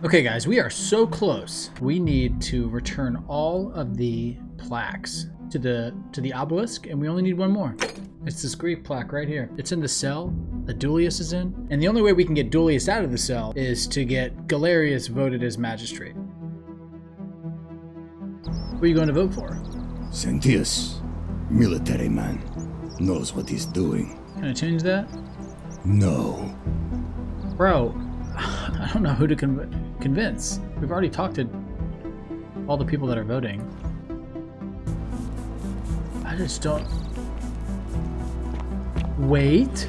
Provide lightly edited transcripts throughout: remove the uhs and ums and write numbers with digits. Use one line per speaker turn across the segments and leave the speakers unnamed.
Okay guys, we are so close. We need to return all of the plaques to the obelisk, and we only need one more. It's this Greek plaque right here. It's in the cell that Duilius is in. And the only way we can get Duilius out of the cell is to get Galerius voted as magistrate. Who are you going to vote for?
Sentius, military man, knows what he's doing.
Can I change that?
No.
Bro, I don't know who to convince. We've already talked to all the people that are voting. I just don't... Wait.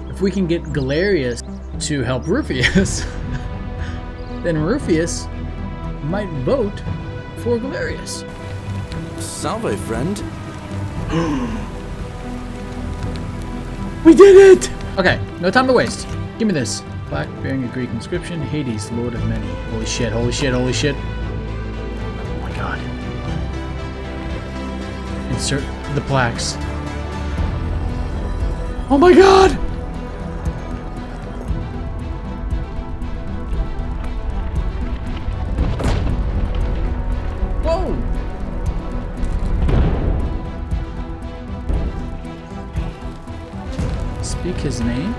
If we can get Galerius to help Rufius, then Rufius might vote for Galerius.
Salve, friend.
We did it! Okay, no time to waste. Give me this. Plaque bearing a Greek inscription. Hades, Lord of Many. Holy shit, holy shit, holy shit. Oh my god. Insert the plaques. Oh my god! Whoa! Speak his name?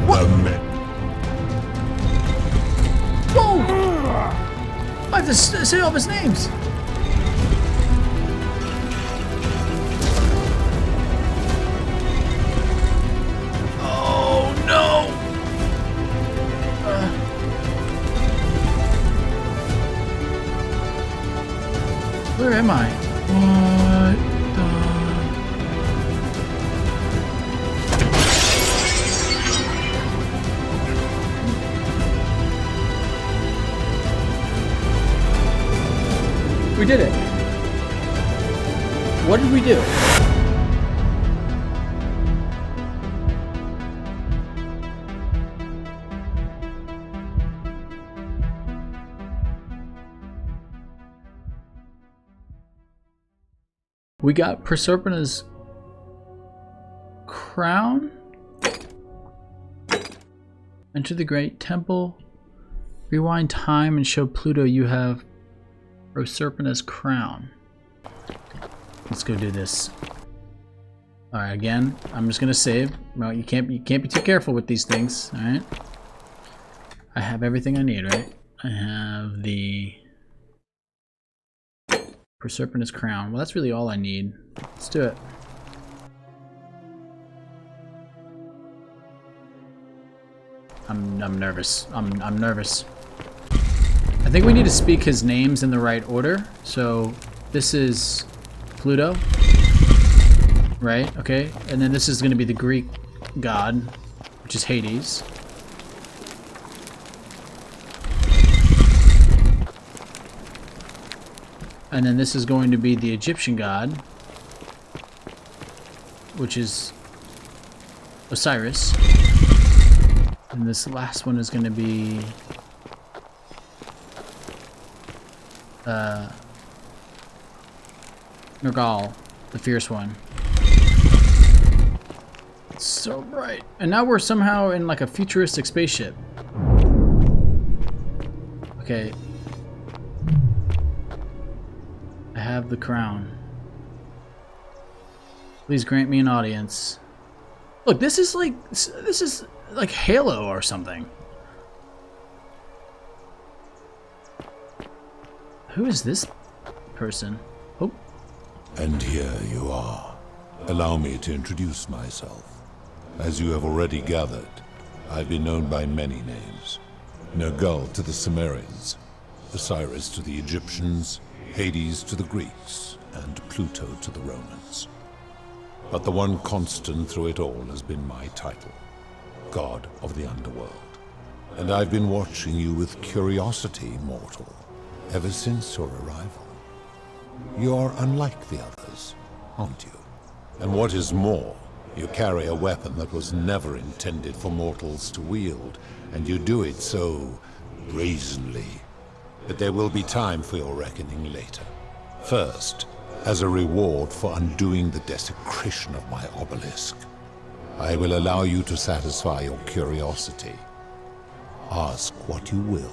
Whoa! I have to say all of his names. Oh no! Where am I? What the... We did it. What did we do? We got Proserpina's crown. Enter the great temple. Rewind time and show Pluto you have Proserpina's crown. Let's go do this. All right, again, I'm just gonna save. Well, you can't be too careful with these things. All right. I have everything I need, right? I have the Proserpina's crown. Well, that's really all I need. Let's do it. I'm nervous. I'm nervous. I think we need to speak his names in the right order. So this is Pluto, right? Okay, and then this is going to be the Greek god, which is Hades. And then this is going to be the Egyptian god, which is Osiris. And this last one is going to be Nergal, the fierce one. It's so bright. And now we're somehow in like a futuristic spaceship. Okay. I have the crown. Please grant me an audience. Look, this is like Halo or something. Who is this person? Oh.
And here you are. Allow me to introduce myself. As you have already gathered, I've been known by many names. Nergal to the Cimmerians, Osiris to the Egyptians, Hades to the Greeks, and Pluto to the Romans. But the one constant through it all has been my title, God of the Underworld. And I've been watching you with curiosity, mortal, ever since your arrival. You're unlike the others, aren't you? And what is more, you carry a weapon that was never intended for mortals to wield, and you do it so brazenly. But there will be time for your reckoning later. First, As a reward for undoing the desecration of my obelisk, I will allow you to satisfy your curiosity. Ask what you will.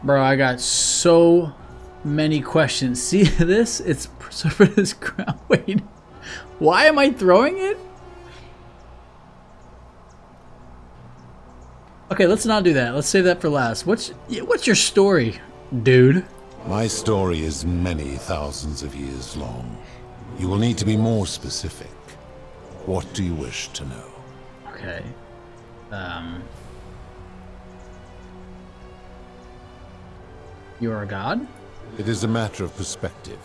Bro, I got so many questions. See this? It's Proserpina's crown. Wait, why am I throwing it? Okay, let's not do that. Let's save that for last. What's your story, dude?
My story is many thousands of years long. You will need to be more specific. What do you wish to know?
Okay. You're a god?
It is a matter of perspective.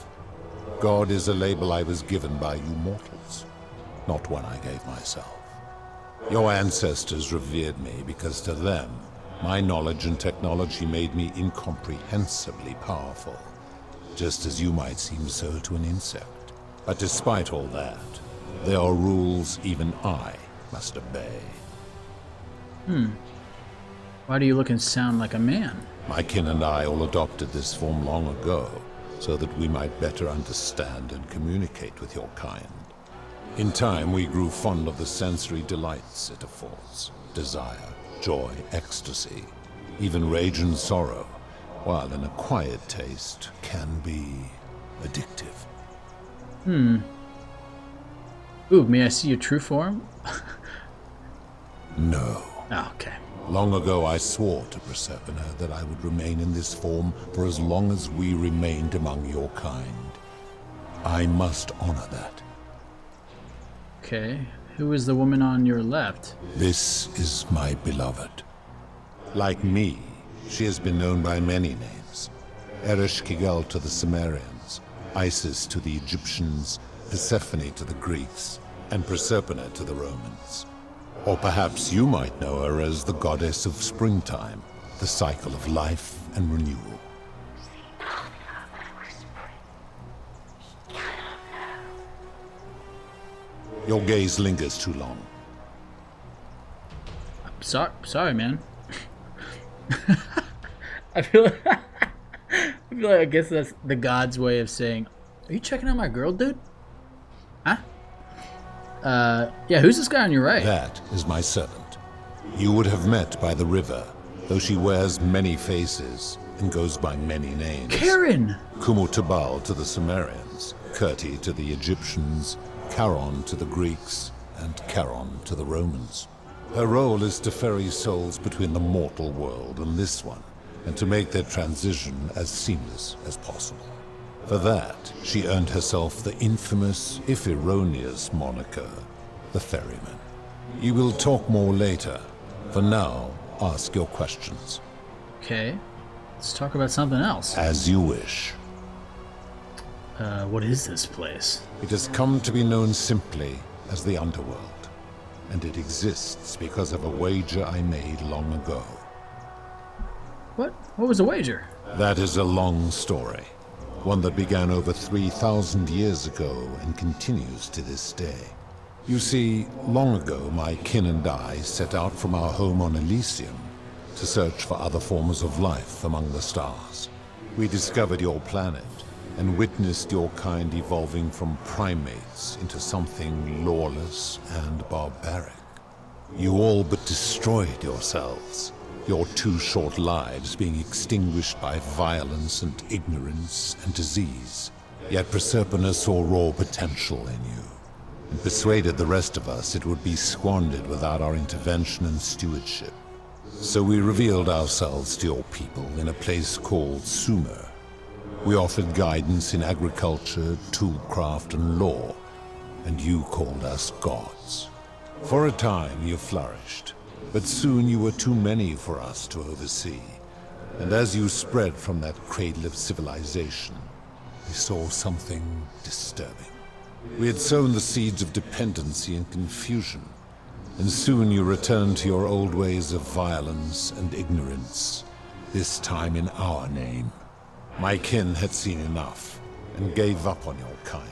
God is a label I was given by you mortals, not one I gave myself. Your ancestors revered me because to them, my knowledge and technology made me incomprehensibly powerful, just as you might seem so to an insect. But despite all that, there are rules even I must obey.
Why do you look and sound like a man?
My kin and I all adopted this form long ago, so that we might better understand and communicate with your kind. In time, we grew fond of the sensory delights it affords: desire, joy, ecstasy, even rage and sorrow, while an acquired taste can be addictive.
Ooh, may I see your true form?
No.
Oh, okay.
Long ago, I swore to Proserpina that I would remain in this form for as long as we remained among your kind. I must honor that.
Okay. Who is the woman on your left?
This is my beloved. Like me, she has been known by many names. Ereshkigal to the Sumerians, Isis to the Egyptians, Persephone to the Greeks, and Proserpina to the Romans. Or perhaps you might know her as the goddess of springtime, the cycle of life and renewal. Your gaze lingers too long.
Sorry, man. I feel like I guess that's the god's way of saying, "Are you checking out my girl, dude?" Huh? Yeah, who's this guy on your right?
That is my servant. You would have met by the river, though she wears many faces and goes by many names.
Karen!
Kumutabal to the Sumerians, Kirti to the Egyptians, Charon to the Greeks, and Charon to the Romans. Her role is to ferry souls between the mortal world and this one, and to make their transition as seamless as possible. For that, she earned herself the infamous, if erroneous, moniker, the Ferryman. You will talk more later. For now, ask your questions.
Okay. Let's talk about something else.
As you wish.
What is this place?
It has come to be known simply as the Underworld, and it exists because of a wager I made long ago.
What? What was the wager?
That is a long story, one that began over 3,000 years ago and continues to this day. You see, long ago my kin and I set out from our home on Elysium to search for other forms of life among the stars. We discovered your planet and witnessed your kind evolving from primates into something lawless and barbaric. You all but destroyed yourselves, your 2 short lives being extinguished by violence and ignorance and disease. Yet Proserpina saw raw potential in you, and persuaded the rest of us it would be squandered without our intervention and stewardship. So we revealed ourselves to your people in a place called Sumer. We offered guidance in agriculture, toolcraft, and law, and you called us gods. For a time you flourished, but soon you were too many for us to oversee. And as you spread from that cradle of civilization, we saw something disturbing. We had sown the seeds of dependency and confusion, and soon you returned to your old ways of violence and ignorance, this time in our name. My kin had seen enough, and gave up on your kind,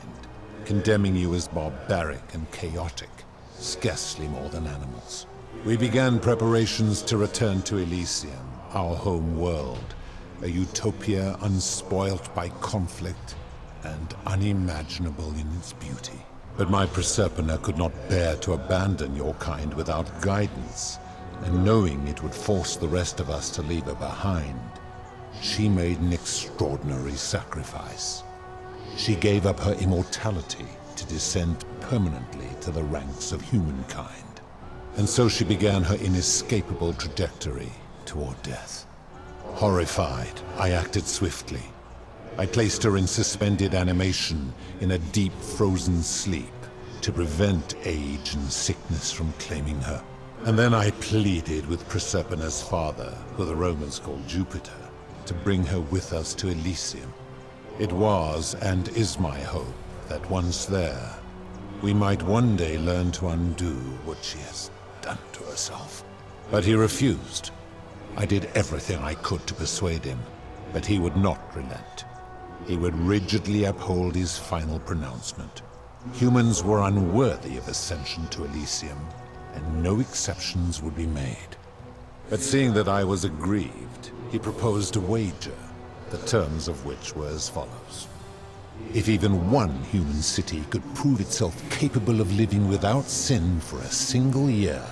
condemning you as barbaric and chaotic, scarcely more than animals. We began preparations to return to Elysium, our home world, a utopia unspoilt by conflict and unimaginable in its beauty. But my Proserpina could not bear to abandon your kind without guidance, and knowing it would force the rest of us to leave her behind, she made an extraordinary sacrifice. She gave up her immortality to descend permanently to the ranks of humankind. And so she began her inescapable trajectory toward death. Horrified, I acted swiftly. I placed her in suspended animation in a deep frozen sleep to prevent age and sickness from claiming her. And then I pleaded with Proserpina's father, who the Romans called Jupiter, to bring her with us to Elysium. It was and is my hope that once there, we might one day learn to undo what she has done to herself. But he refused. I did everything I could to persuade him, but he would not relent. He would rigidly uphold his final pronouncement. Humans were unworthy of ascension to Elysium, and no exceptions would be made. But seeing that I was aggrieved, he proposed a wager, the terms of which were as follows. If even one human city could prove itself capable of living without sin for a single year,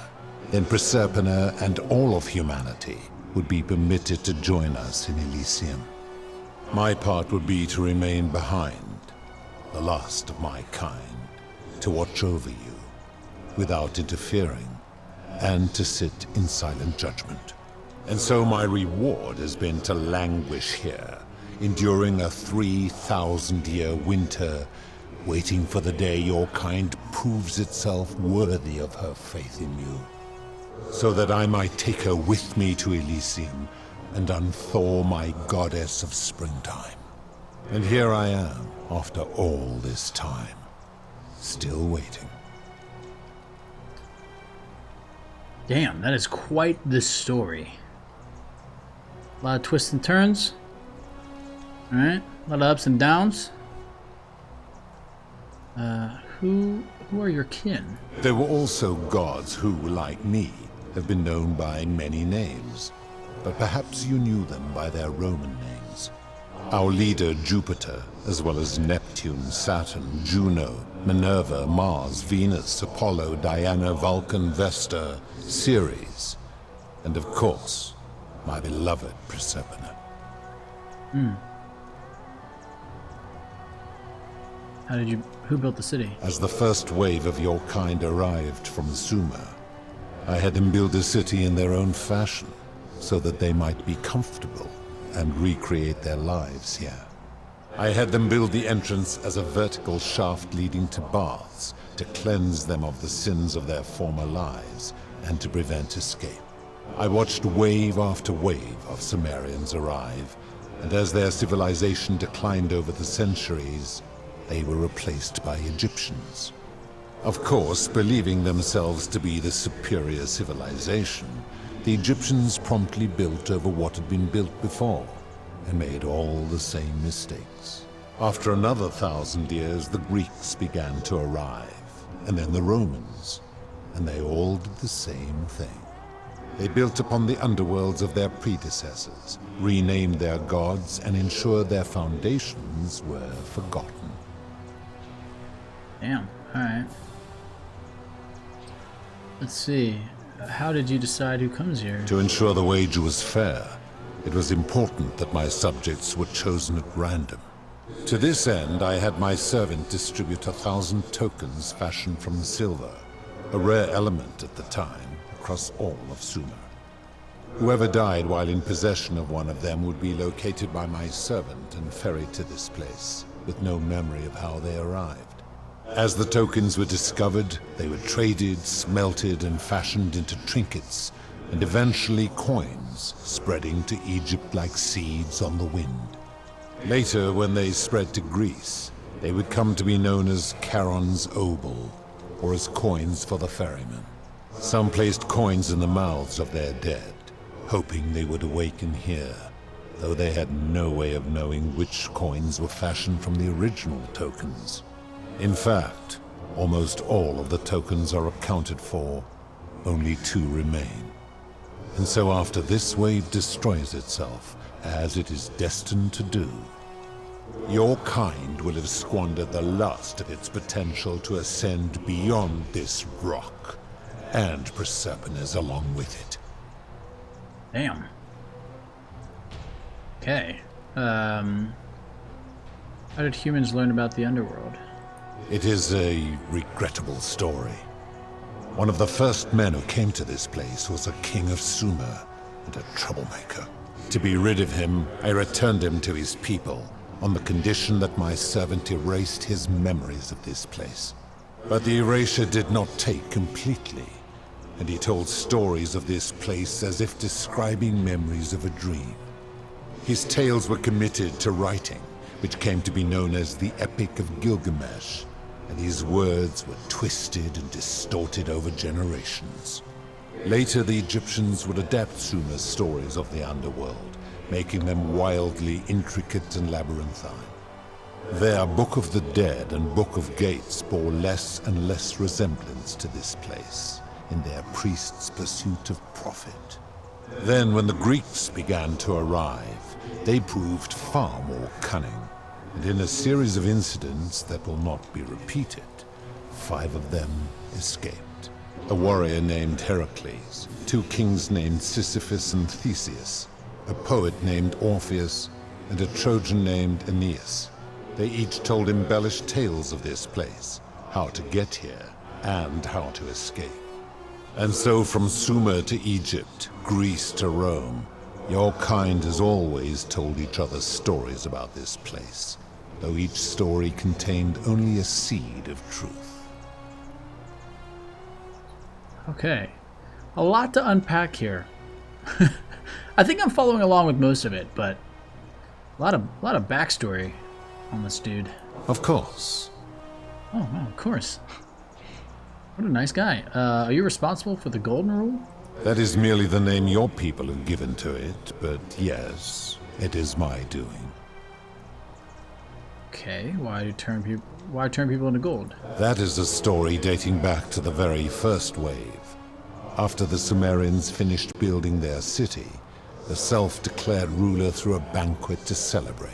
then Proserpina and all of humanity would be permitted to join us in Elysium. My part would be to remain behind, the last of my kind, to watch over you, without interfering, and to sit in silent judgment. And so my reward has been to languish here, enduring a 3,000-year winter, waiting for the day your kind proves itself worthy of her faith in you, so that I might take her with me to Elysium and unthaw my goddess of springtime. And here I am, after all this time, still waiting.
Damn, that is quite the story. A lot of twists and turns. Alright, a lot of ups and downs. Who are your kin?
There were also gods who, like me, have been known by many names, but perhaps you knew them by their Roman names. Our leader, Jupiter, as well as Neptune, Saturn, Juno, Minerva, Mars, Venus, Apollo, Diana, Vulcan, Vesta, Ceres, and of course, my beloved Proserpina.
Who built the city?
As the first wave of your kind arrived from Sumer, I had them build a city in their own fashion, so that they might be comfortable and recreate their lives here. I had them build the entrance as a vertical shaft leading to baths, to cleanse them of the sins of their former lives, and to prevent escape. I watched wave after wave of Sumerians arrive, and as their civilization declined over the centuries, they were replaced by Egyptians. Of course, believing themselves to be the superior civilization, the Egyptians promptly built over what had been built before, and made all the same mistakes. After another 1,000 years, the Greeks began to arrive, and then the Romans, and they all did the same thing. They built upon the underworlds of their predecessors, renamed their gods, and ensured their foundations were forgotten.
Damn, alright. Let's see. How did you decide who comes here?
To ensure the wager was fair, it was important that my subjects were chosen at random. To this end, I had my servant distribute 1,000 tokens fashioned from silver, a rare element at the time, across all of Sumer. Whoever died while in possession of one of them would be located by my servant and ferried to this place, with no memory of how they arrived. As the tokens were discovered, they were traded, smelted, and fashioned into trinkets, and eventually coins, spreading to Egypt like seeds on the wind. Later, when they spread to Greece, they would come to be known as Charon's obol, or as coins for the ferryman. Some placed coins in the mouths of their dead, hoping they would awaken here, though they had no way of knowing which coins were fashioned from the original tokens. In fact, almost all of the tokens are accounted for, only 2 remain. And so after this wave destroys itself, as it is destined to do, Your kind will have squandered the last of its potential to ascend beyond this rock, and Proserpines along with it.
Damn. Okay. How did humans learn about the underworld?
It is a regrettable story. One of the first men who came to this place was a king of Sumer and a troublemaker. To be rid of him, I returned him to his people, on the condition that my servant erased his memories of this place. But the erasure did not take completely, and he told stories of this place as if describing memories of a dream. His tales were committed to writing, which came to be known as the Epic of Gilgamesh, and his words were twisted and distorted over generations. Later, the Egyptians would adapt Sumer's stories of the underworld, making them wildly intricate and labyrinthine. Their Book of the Dead and Book of Gates bore less and less resemblance to this place in their priests' pursuit of profit. Then, when the Greeks began to arrive, they proved far more cunning, and in a series of incidents that will not be repeated, 5 of them escaped. A warrior named Heracles, 2 kings named Sisyphus and Theseus, a poet named Orpheus, and a Trojan named Aeneas. They each told embellished tales of this place, how to get here, and how to escape. And so from Sumer to Egypt, Greece to Rome, your kind has always told each other stories about this place, though each story contained only a seed of truth.
Okay. A lot to unpack here. I think I'm following along with most of it, but a lot of backstory on this dude.
Of course.
Oh, wow, of course. What a nice guy. Are you responsible for the Golden Rule?
That is merely the name your people have given to it, but yes, it is my doing.
Okay, why turn people into gold?
That is a story dating back to the very first wave. After the Sumerians finished building their city, the self-declared ruler threw a banquet to celebrate.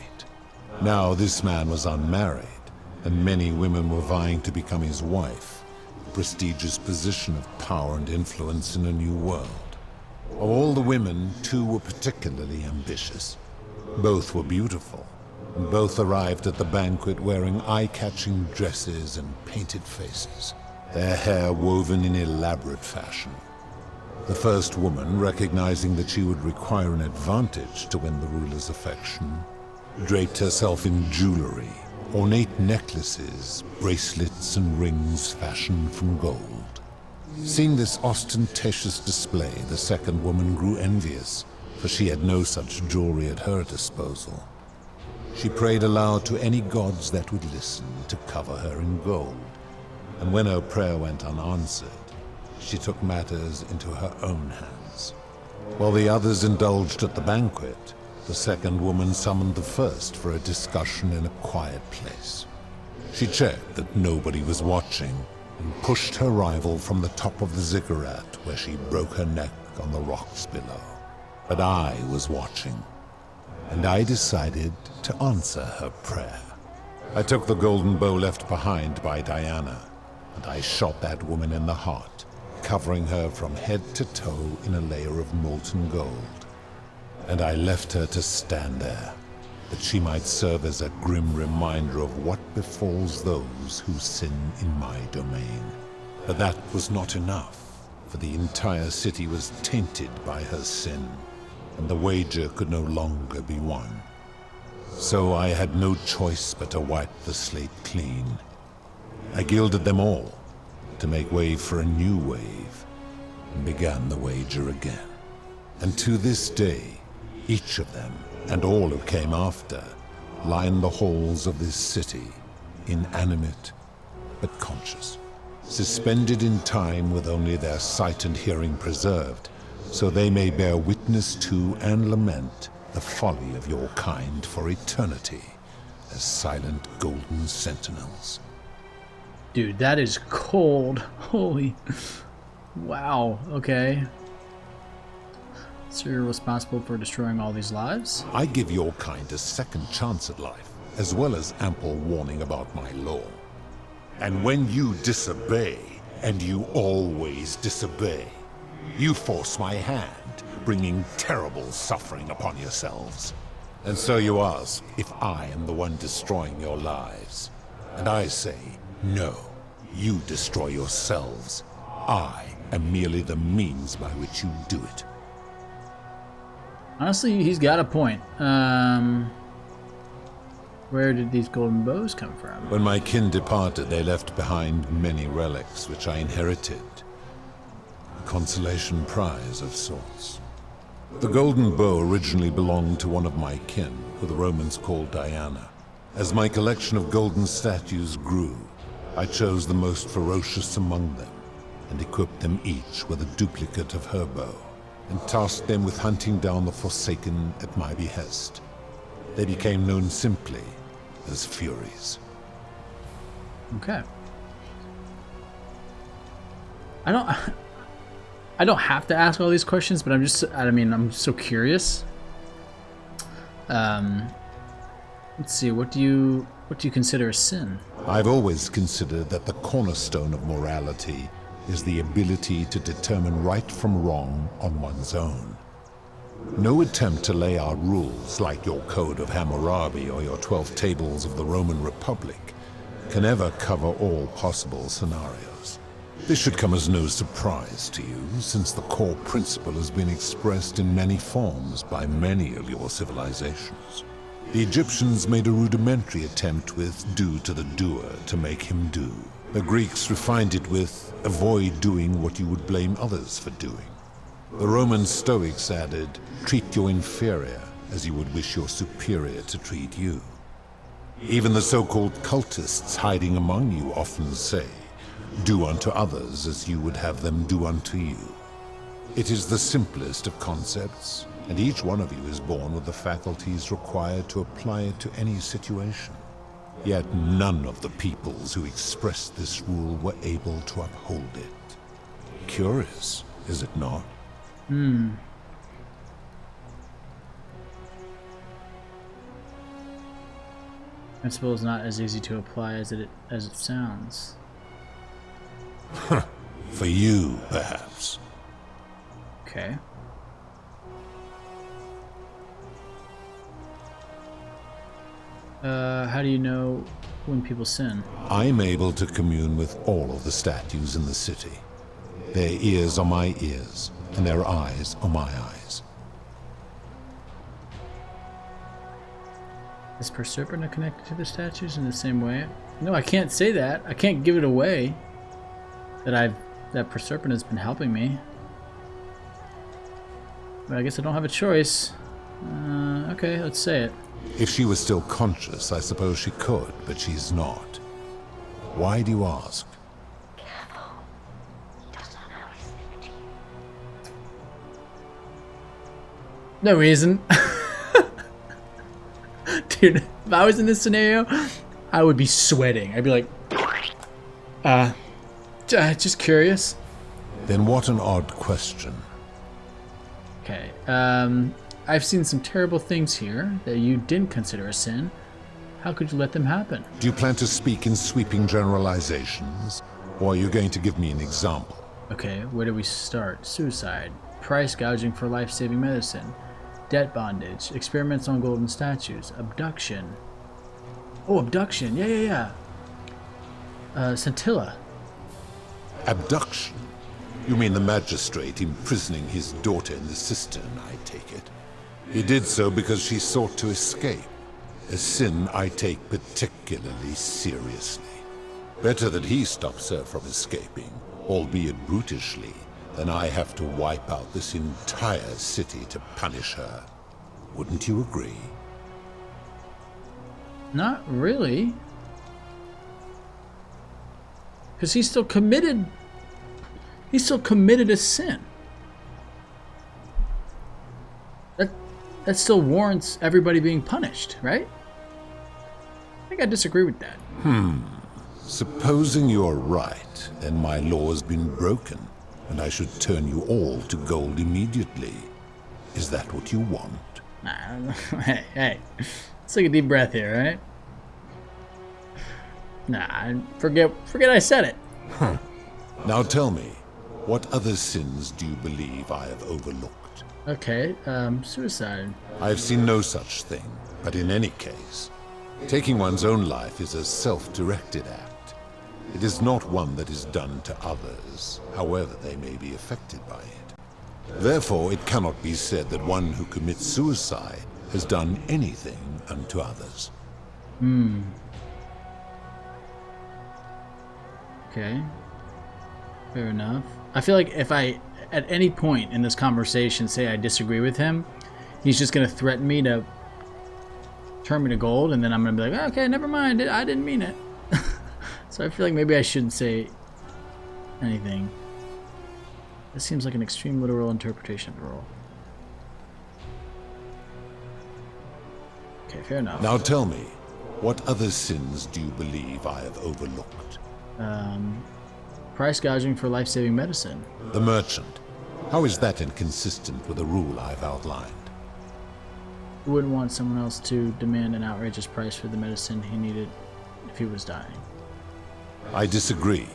Now this man was unmarried, and many women were vying to become his wife, a prestigious position of power and influence in a new world. Of all the women, 2 were particularly ambitious. Both were beautiful, and both arrived at the banquet wearing eye-catching dresses and painted faces, their hair woven in elaborate fashion. The first woman, recognizing that she would require an advantage to win the ruler's affection, draped herself in jewelry, ornate necklaces, bracelets, and rings fashioned from gold. Seeing this ostentatious display, the second woman grew envious, for she had no such jewelry at her disposal. She prayed aloud to any gods that would listen to cover her in gold, and when her prayer went unanswered, she took matters into her own hands. While the others indulged at the banquet, the second woman summoned the first for a discussion in a quiet place. She checked that nobody was watching and pushed her rival from the top of the ziggurat, where she broke her neck on the rocks below. But I was watching, and I decided to answer her prayer. I took the golden bow left behind by Diana, and I shot that woman in the heart, covering her from head to toe in a layer of molten gold. And I left her to stand there, that she might serve as a grim reminder of what befalls those who sin in my domain. But that was not enough, for the entire city was tainted by her sin, and the wager could no longer be won. So I had no choice but to wipe the slate clean. I gilded them all, to make way for a new wave, and began the wager again. And to this day, each of them, and all who came after, line the halls of this city, inanimate but conscious, suspended in time with only their sight and hearing preserved, so they may bear witness to and lament the folly of your kind for eternity, as silent golden sentinels.
Dude, that is cold. Holy. Wow. Okay. So you're responsible for destroying all these lives?
I give your kind a second chance at life, as well as ample warning about my law. And when you disobey, and you always disobey, you force my hand, bringing terrible suffering upon yourselves. And so you ask if I am the one destroying your lives. And I say, no, you destroy yourselves. I am merely the means by which you do it.
Honestly, he's got a point. Where did these golden bows come from?
When my kin departed, they left behind many relics which I inherited. A consolation prize of sorts. The golden bow originally belonged to one of my kin, who the Romans called Diana. As my collection of golden statues grew, I chose the most ferocious among them, and equipped them each with a duplicate of her bow, and tasked them with hunting down the Forsaken at my behest. They became known simply as Furies.
Okay. I don't have to ask all these questions, but I'm so curious. Let's see, what do you consider a sin?
I've always considered that the cornerstone of morality is the ability to determine right from wrong on one's own. No attempt to lay out rules like your Code of Hammurabi or your 12 Tables of the Roman Republic can ever cover all possible scenarios. This should come as no surprise to you, since the core principle has been expressed in many forms by many of your civilizations. The Egyptians made a rudimentary attempt with do to the doer to make him do. The Greeks refined it with avoid doing what you would blame others for doing. The Roman Stoics added, treat your inferior as you would wish your superior to treat you. Even the so-called cultists hiding among you often say, do unto others as you would have them do unto you. It is the simplest of concepts, and each one of you is born with the faculties required to apply it to any situation. Yet none of the peoples who expressed this rule were able to uphold it. Curious, is it not?
Principle is not as easy to apply as it sounds.
For you, perhaps.
Okay. How do you know when people sin?
I'm able to commune with all of the statues in the city. Their ears are my ears, and their eyes are my eyes.
Is Proserpina connected to the statues in the same way? No, I can't say that. I can't give it away that Proserpina's been helping me. But I guess I don't have a choice. Okay, let's say it.
If she was still conscious, I suppose she could, but she's not. Why do you ask?
No reason. Dude, if I was in this scenario, I would be sweating. I'd be like, just curious.
Then what an odd question.
Okay, I've seen some terrible things here that you didn't consider a sin. How could you let them happen?
Do you plan to speak in sweeping generalizations, or are you going to give me an example?
Okay, where do we start? Suicide, price gouging for life-saving medicine, debt bondage, experiments on golden statues, abduction. Oh, abduction, yeah. Scintilla.
Abduction? You mean the magistrate imprisoning his daughter in the cistern, I take it? He did so because she sought to escape, a sin I take particularly seriously. Better that he stops her from escaping, albeit brutishly, than I have to wipe out this entire city to punish her. Wouldn't you agree?
Not really. Because he still committed a sin. That still warrants everybody being punished, right? I think I disagree with that.
Supposing you're right, then my law has been broken, and I should turn you all to gold immediately. Is that what you want?
Nah, hey, let's take a deep breath here, right? Nah, forget I said it.
Now tell me, what other sins do you believe I have overlooked?
Okay, suicide.
I have seen no such thing, but in any case, taking one's own life is a self-directed act. It is not one that is done to others, however they may be affected by it. Therefore, it cannot be said that one who commits suicide has done anything unto others.
Okay. Fair enough. I feel like if I, at any point in this conversation, say I disagree with him, he's just going to threaten me to turn me to gold, and then I'm going to be like, okay, never mind, I didn't mean it. So I feel like maybe I shouldn't say anything. This seems like an extreme literal interpretation of the rule. Okay, fair enough.
Now tell me, what other sins do you believe I have overlooked?
Price gouging for life-saving medicine.
The merchant. How is that inconsistent with the rule I've outlined?
You wouldn't want someone else to demand an outrageous price for the medicine he needed if he was dying.
I disagree.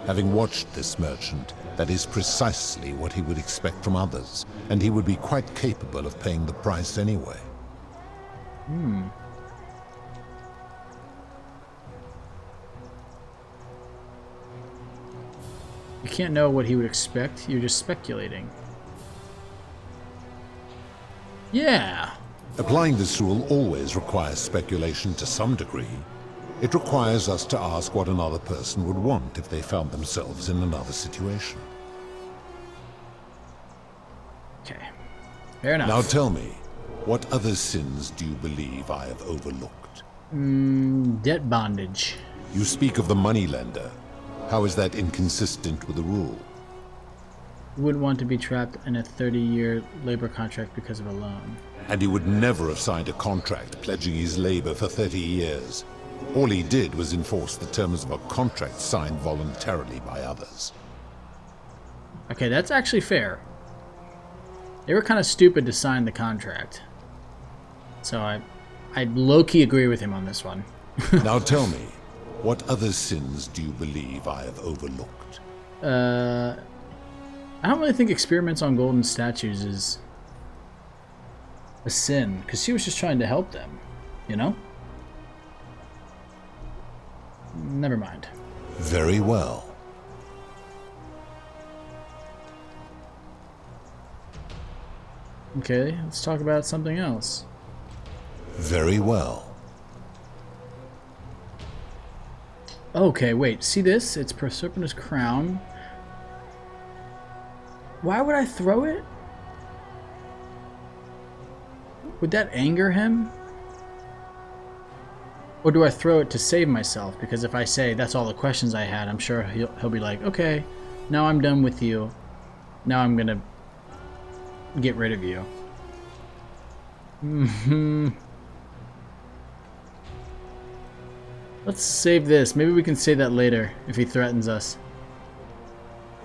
Having watched this merchant, that is precisely what he would expect from others, and he would be quite capable of paying the price anyway.
You can't know what he would expect, you're just speculating. Yeah.
Applying this rule always requires speculation to some degree. It requires us to ask what another person would want if they found themselves in another situation.
Okay. Fair enough.
Now tell me, what other sins do you believe I have overlooked?
Debt bondage.
You speak of the moneylender. How is that inconsistent with the rule?
You wouldn't want to be trapped in a 30-year labor contract because of a loan.
And he would never have signed a contract pledging his labor for 30 years. All he did was enforce the terms of a contract signed voluntarily by others.
Okay, that's actually fair. They were kind of stupid to sign the contract. So I low-key agree with him on this one.
Now tell me, what other sins do you believe I have overlooked?
I don't really think experiments on golden statues is a sin, because she was just trying to help them, you know? Never mind.
Very well.
Okay, let's talk about something else.
Very well.
Okay, wait, see this? It's Proserpina's crown. Why would I throw it? Would that anger him? Or do I throw it to save myself? Because if I say that's all the questions I had, I'm sure he'll be like, okay, now I'm done with you. Now I'm gonna get rid of you. Let's save this. Maybe we can say that later if he threatens us.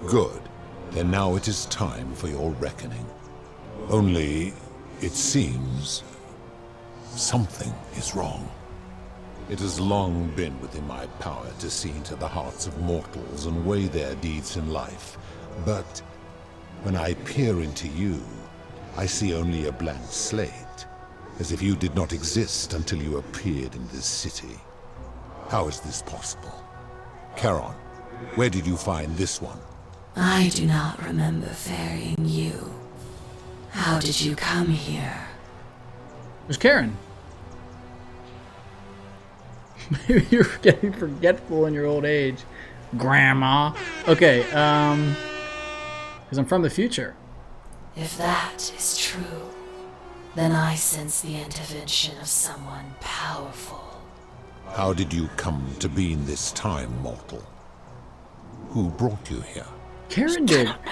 Good. Then now it is time for your reckoning. Only, it seems, something is wrong. It has long been within my power to see into the hearts of mortals and weigh their deeds in life. But when I peer into you, I see only a blank slate, as if you did not exist until you appeared in this city. How is this possible? Charon, where did you find this one?
I do not remember ferrying you. How did you come here?
There's Karen. Maybe you're getting forgetful in your old age, Grandma. Okay, because I'm from the future.
If that is true, then I sense the intervention of someone powerful.
How did you come to be in this time, mortal? Who brought you here?
Karen did.
I don't know.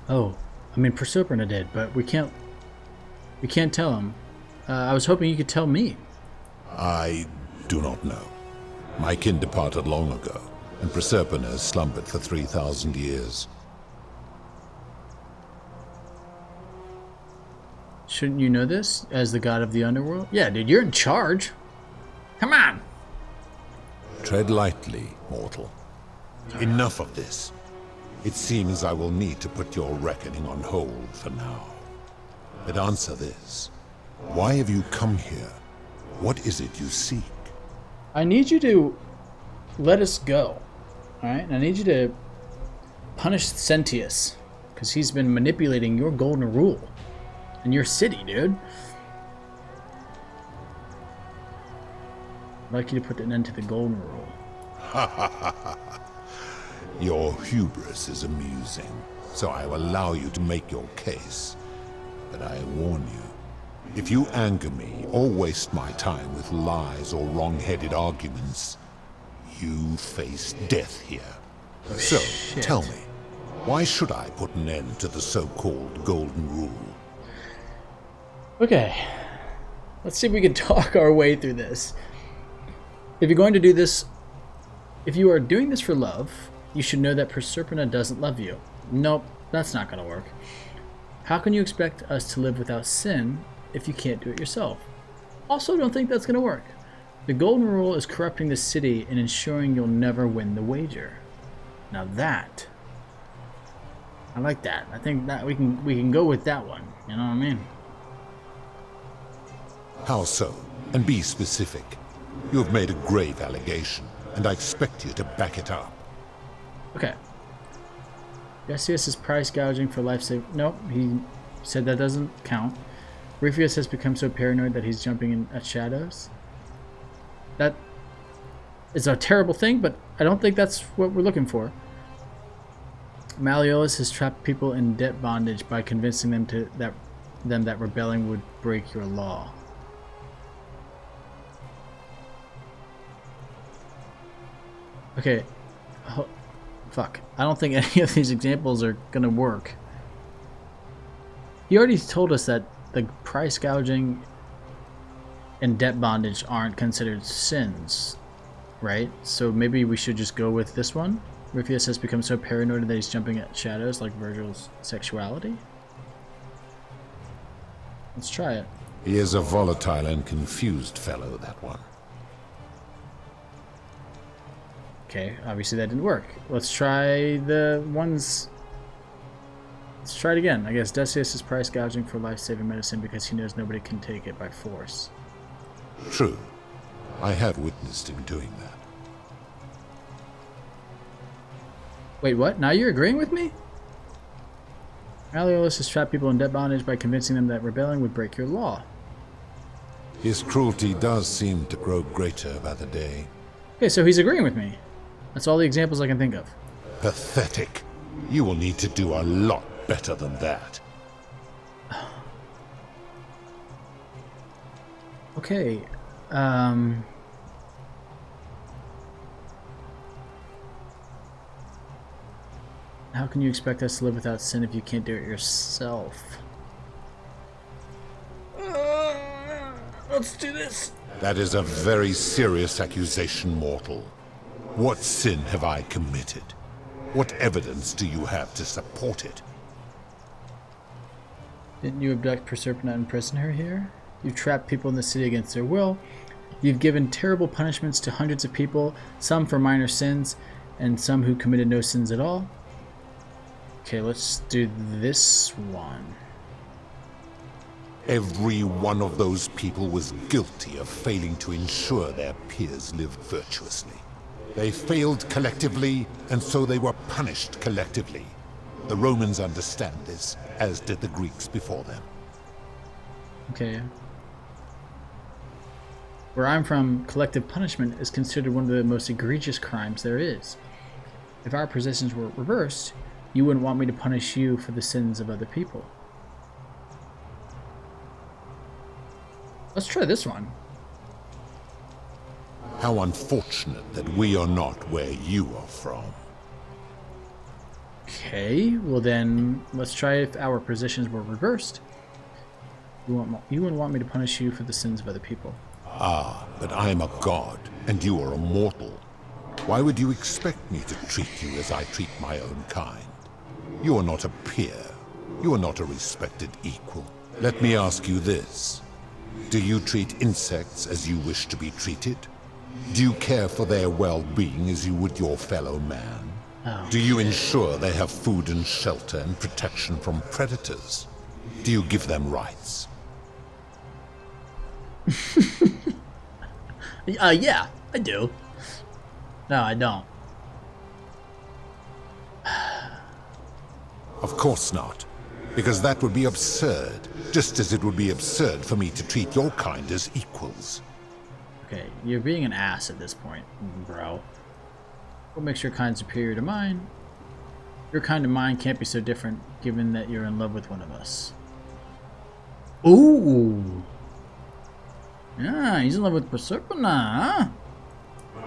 Oh, I mean Proserpina did, but we can't tell him. I was hoping you could tell me.
I do not know. My kin departed long ago, and Proserpina has slumbered for 3,000 years.
Shouldn't you know this as the god of the underworld? Yeah, dude, you're in charge. Come on.
Tread lightly, mortal. Enough of this. It seems I will need to put your reckoning on hold for now. But answer this. Why have you come here? What is it you seek?
I need you to let us go. Alright? I need you to punish Sentius. Because he's been manipulating your golden rule. In your city, dude. I'd like you to put an end to the golden rule.
Your hubris is amusing, so I will allow you to make your case. But I warn you, if you anger me or waste my time with lies or wrong-headed arguments, you face death here. So, tell me, why should I put an end to the so-called golden rule?
Okay. Let's see if we can talk our way through this. If you're going to do this, if you are doing this for love, you should know that Proserpina doesn't love you. Nope, that's not going to work. How can you expect us to live without sin if you can't do it yourself? Also, don't think that's going to work. The golden rule is corrupting the city and ensuring you'll never win the wager. Now that, I like that. I think that we can go with that one. You know what I mean?
How so? And be specific. You have made a grave allegation, and I expect you to back it up.
Okay. Decius is price gouging for life-saving. Nope, he said that doesn't count. Ripheus has become so paranoid that he's jumping in at shadows. That is a terrible thing, but I don't think that's what we're looking for. Malleolus has trapped people in debt bondage by convincing them that rebelling would break your law. Okay. Oh, fuck. I don't think any of these examples are gonna work. He already told us that the price gouging and debt bondage aren't considered sins, right? So maybe we should just go with this one. Ripheus has become so paranoid that he's jumping at shadows like Virgil's sexuality. Let's try it.
He is a volatile and confused fellow, that one.
Okay, obviously that didn't work. Let's try the ones. Let's try it again. I guess Decius is price gouging for life-saving medicine because he knows nobody can take it by force.
True. I have witnessed him doing that.
Wait, what? Now you're agreeing with me? Malleolus has trapped people in debt bondage by convincing them that rebelling would break your law.
His cruelty does seem to grow greater by the day.
Okay, so he's agreeing with me. That's all the examples I can think of.
Pathetic. You will need to do a lot better than that.
Okay, how can you expect us to live without sin if you can't do it yourself? Let's do this.
That is a very serious accusation, mortal. What sin have I committed? What evidence do you have to support it?
Didn't you abduct Proserpina and imprison her here? You've trapped people in the city against their will. You've given terrible punishments to hundreds of people, some for minor sins, and some who committed no sins at all. Okay, let's do this one.
Every one of those people was guilty of failing to ensure their peers lived virtuously. They failed collectively, and so they were punished collectively. The Romans understand this, as did the Greeks before them.
Okay. Where I'm from, collective punishment is considered one of the most egregious crimes there is. If our positions were reversed, you wouldn't want me to punish you for the sins of other people. Let's try this one.
How unfortunate that we are not where you are from.
Okay, well then, let's try if our positions were reversed. You wouldn't want me to punish you for the sins of other people.
Ah, but I am a god, and you are a mortal. Why would you expect me to treat you as I treat my own kind? You are not a peer. You are not a respected equal. Let me ask you this. Do you treat insects as you wish to be treated? Do you care for their well-being as you would your fellow man?
Oh.
Do you ensure they have food and shelter and protection from predators? Do you give them rights?
Yeah, I do. No, I don't.
Of course not. Because that would be absurd. Just as it would be absurd for me to treat your kind as equals.
Okay, you're being an ass at this point, bro. What makes your kind superior to mine? Your kind and mine can't be so different, given that you're in love with one of us. Ooh! Yeah, he's in love with Proserpina, huh?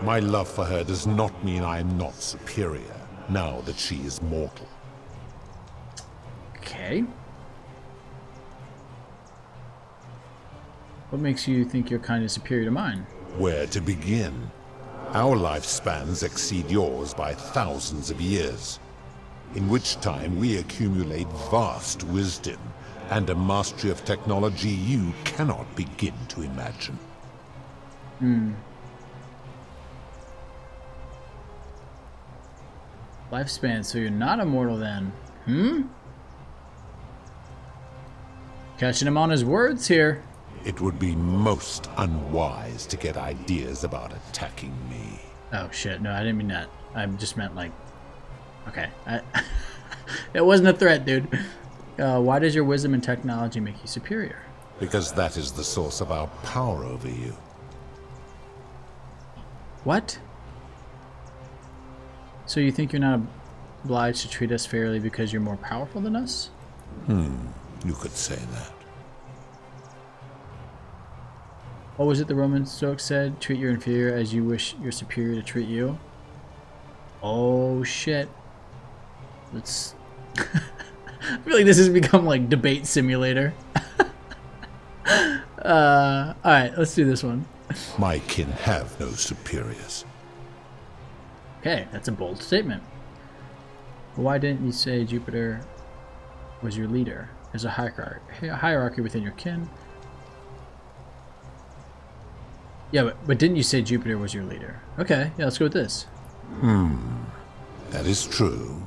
My love for her does not mean I am not superior, now that she is mortal.
Okay. What makes you think your kind is superior to mine?
Where to begin? Our lifespans exceed yours by thousands of years, in which time we accumulate vast wisdom and a mastery of technology you cannot begin to imagine.
Lifespan, so you're not immortal then. Catching him on his words here.
It would be most unwise to get ideas about attacking me.
Oh shit, no, I didn't mean that. I just meant like... Okay. It wasn't a threat, dude. Why does your wisdom and technology make you superior?
Because that is the source of our power over you.
What? So you think you're not obliged to treat us fairly because you're more powerful than us?
You could say that.
What was it the Roman Stoic said? Treat your inferior as you wish your superior to treat you? Oh shit. Let's... I feel like this has become like debate simulator. Alright, let's do this one.
My kin have no superiors.
Okay, that's a bold statement. Why didn't you say Jupiter was your leader? There's a hierarchy within your kin. Yeah, but didn't you say Jupiter was your leader? Okay, yeah, let's go with this.
That is true.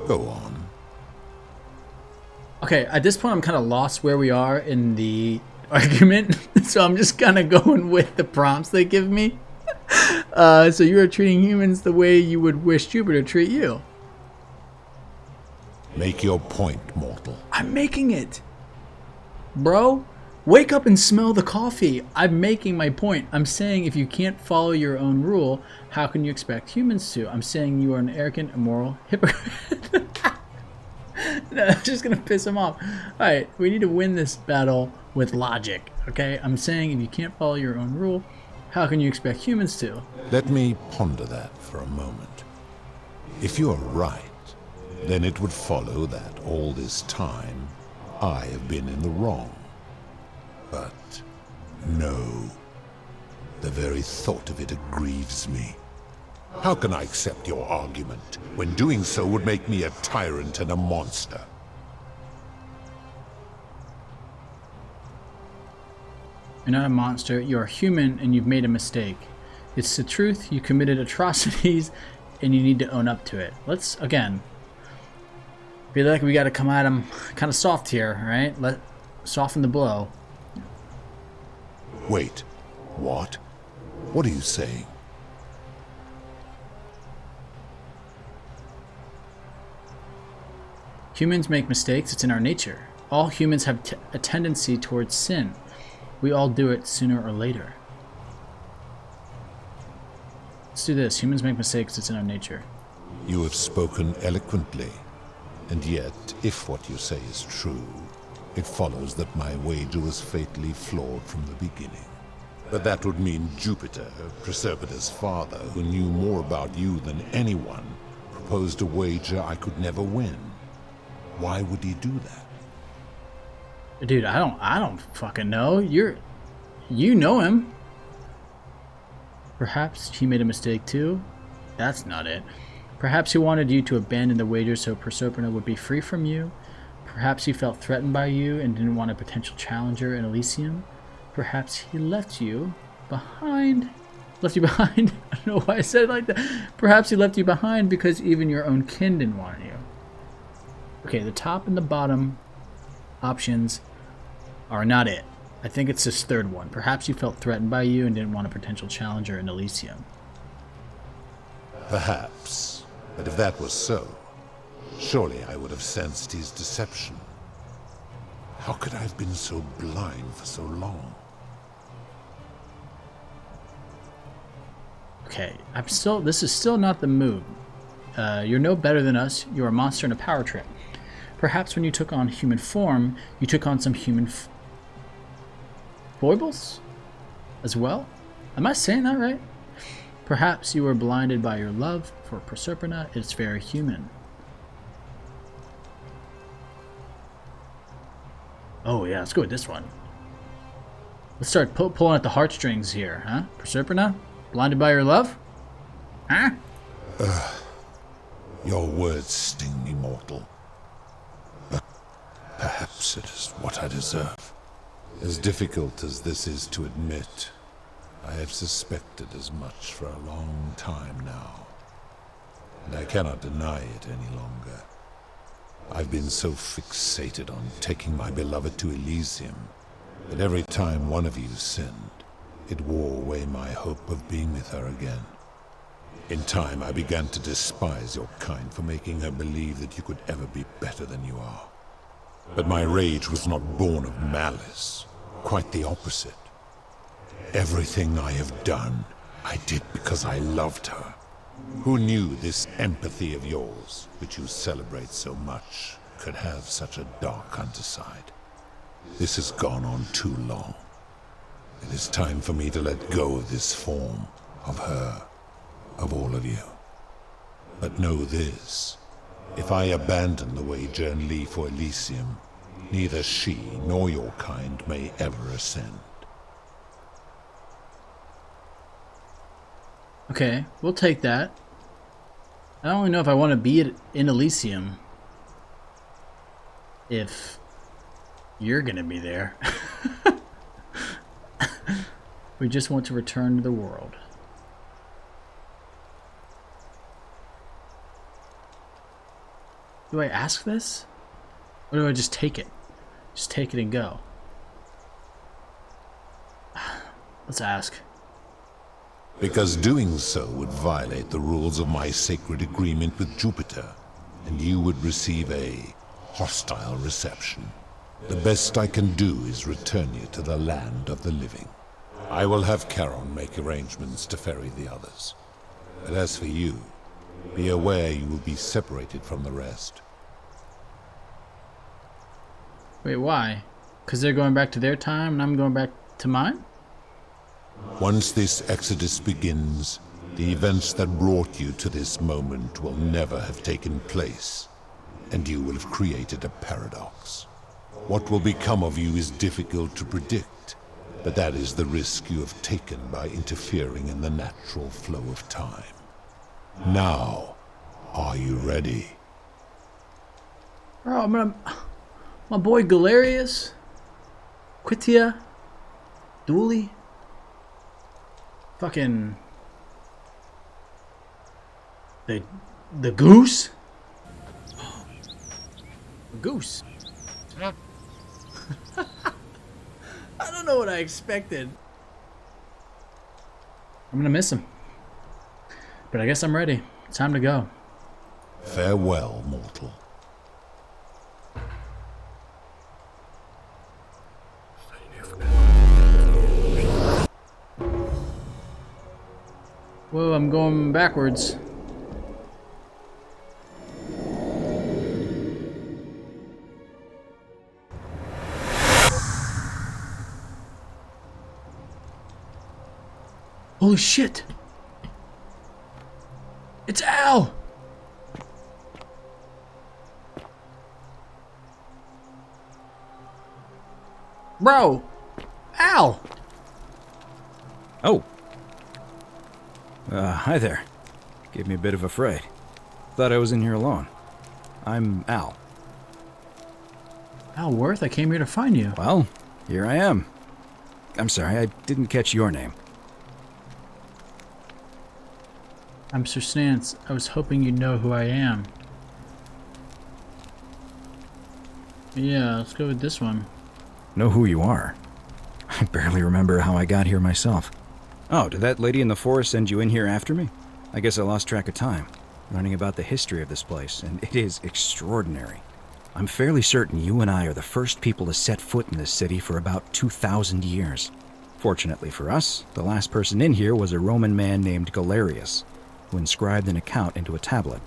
Go on.
Okay, at this point I'm kind of lost where we are in the argument, so I'm just kind of going with the prompts they give me. So you are treating humans the way you would wish Jupiter to treat you.
Make your point, mortal.
I'm making it. Bro, wake up and smell the coffee. I'm making my point. I'm saying if you can't follow your own rule, how can you expect humans to? I'm saying you are an arrogant, immoral hypocrite. No, that's just gonna piss him off. Alright, we need to win this battle with logic, okay? I'm saying if you can't follow your own rule, how can you expect humans to?
Let me ponder that for a moment. If you are right, then it would follow that all this time I have been in the wrong. But no, the very thought of it grieves me. How can I accept your argument when doing so would make me a tyrant and a monster?
You're not a monster, you're a human and you've made a mistake. It's the truth, you committed atrocities and you need to own up to it. Let's, again, feel like we gotta come at him kind of soft here, right? Let soften the blow.
Wait, what? What are you saying?
Humans make mistakes, it's in our nature. All humans have a tendency towards sin. We all do it sooner or later. Let's do this. Humans make mistakes, it's in our nature.
You have spoken eloquently, and yet, if what you say is true, it follows that my wager was fatally flawed from the beginning. But that would mean Jupiter, Proserpina's father, who knew more about you than anyone, proposed a wager I could never win. Why would he do that?
Dude, I don't fucking know. You know him. Perhaps he made a mistake too. That's not it. Perhaps he wanted you to abandon the wager so Proserpina would be free from you. Perhaps he felt threatened by you and didn't want a potential challenger in Elysium. Perhaps he left you behind. Left you behind? I don't know why I said it like that. Perhaps he left you behind because even your own kin didn't want you. Okay, the top and the bottom options are not it. I think it's this third one. Perhaps he felt threatened by you and didn't want a potential challenger in Elysium.
Perhaps. But if that was so, surely I would have sensed his deception. How could I have been so blind for so long?
Okay, this is still not the move. You're no better than us. You're a monster in a power trip. Perhaps when you took on human form, you took on some human foibles as well? Am I saying that right? Perhaps you were blinded by your love for Proserpina. It's very human. Oh yeah, let's go with this one. Let's start pulling at the heartstrings here, huh? Proserpina? Blinded by your love? Huh?
Your words sting me, mortal. But perhaps it is what I deserve. As difficult as this is to admit, I have suspected as much for a long time now. And I cannot deny it any longer. I've been so fixated on taking my beloved to Elysium that every time one of you sinned, it wore away my hope of being with her again. In time, I began to despise your kind for making her believe that you could ever be better than you are. But my rage was not born of malice. Quite the opposite. Everything I have done, I did because I loved her. Who knew this empathy of yours, which you celebrate so much, could have such a dark underside? This has gone on too long. It is time for me to let go of this form, of her, of all of you. But know this, if I abandon the wager and leave for Elysium, neither she nor your kind may ever ascend.
Okay, we'll take that. I don't really know if I want to be in Elysium if you're gonna be there. We just want to return to the world. Do I ask this? Or do I just take it? Just take it and go. Let's ask.
Because doing so would violate the rules of my sacred agreement with Jupiter, and you would receive a hostile reception. The best I can do is return you to the land of the living. I will have Charon make arrangements to ferry the others. But as for you, be aware you will be separated from the rest.
Wait, why? Because they're going back to their time and I'm going back to mine?
Once this exodus begins, the events that brought you to this moment will never have taken place, and you will have created a paradox. What will become of you is difficult to predict, but that is the risk you have taken by interfering in the natural flow of time. Now, are you ready?
Bro, my boy Galerius, Quitia, Dooley, fucking the goose? The goose. I don't know what I expected. I'm gonna miss him. But I guess I'm ready. It's time to go.
Farewell, mortal.
Whoa, I'm going backwards. Holy shit! It's Al! Bro! Al!
Oh. Hi there. Gave me a bit of a fright. Thought I was in here alone. I'm Al.
Alworth, I came here to find you.
Well, here I am. I'm sorry, I didn't catch your name.
I'm Sir Snance. I was hoping you'd know who I am. Yeah, let's go with this one.
Know who you are? I barely remember how I got here myself. Oh, did that lady in the forest send you in here after me? I guess I lost track of time, learning about the history of this place, and it is extraordinary. I'm fairly certain you and I are the first people to set foot in this city for about 2,000 years. Fortunately for us, the last person in here was a Roman man named Galerius, who inscribed an account into a tablet.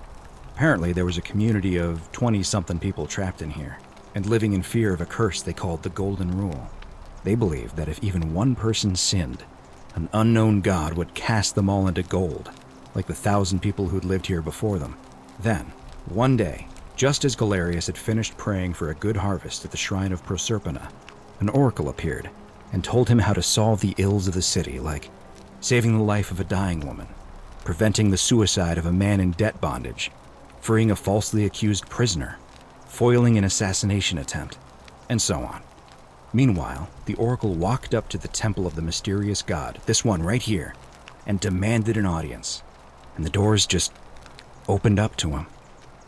Apparently, there was a community of 20-something people trapped in here, and living in fear of a curse they called the Golden Rule. They believed that if even one person sinned, an unknown god would cast them all into gold, like the 1,000 people who'd lived here before them. Then, one day, just as Galerius had finished praying for a good harvest at the shrine of Proserpina, an oracle appeared and told him how to solve the ills of the city, like saving the life of a dying woman, preventing the suicide of a man in debt bondage, freeing a falsely accused prisoner, foiling an assassination attempt, and so on. Meanwhile, the oracle walked up to the temple of the mysterious god, this one right here, and demanded an audience, and the doors just opened up to him.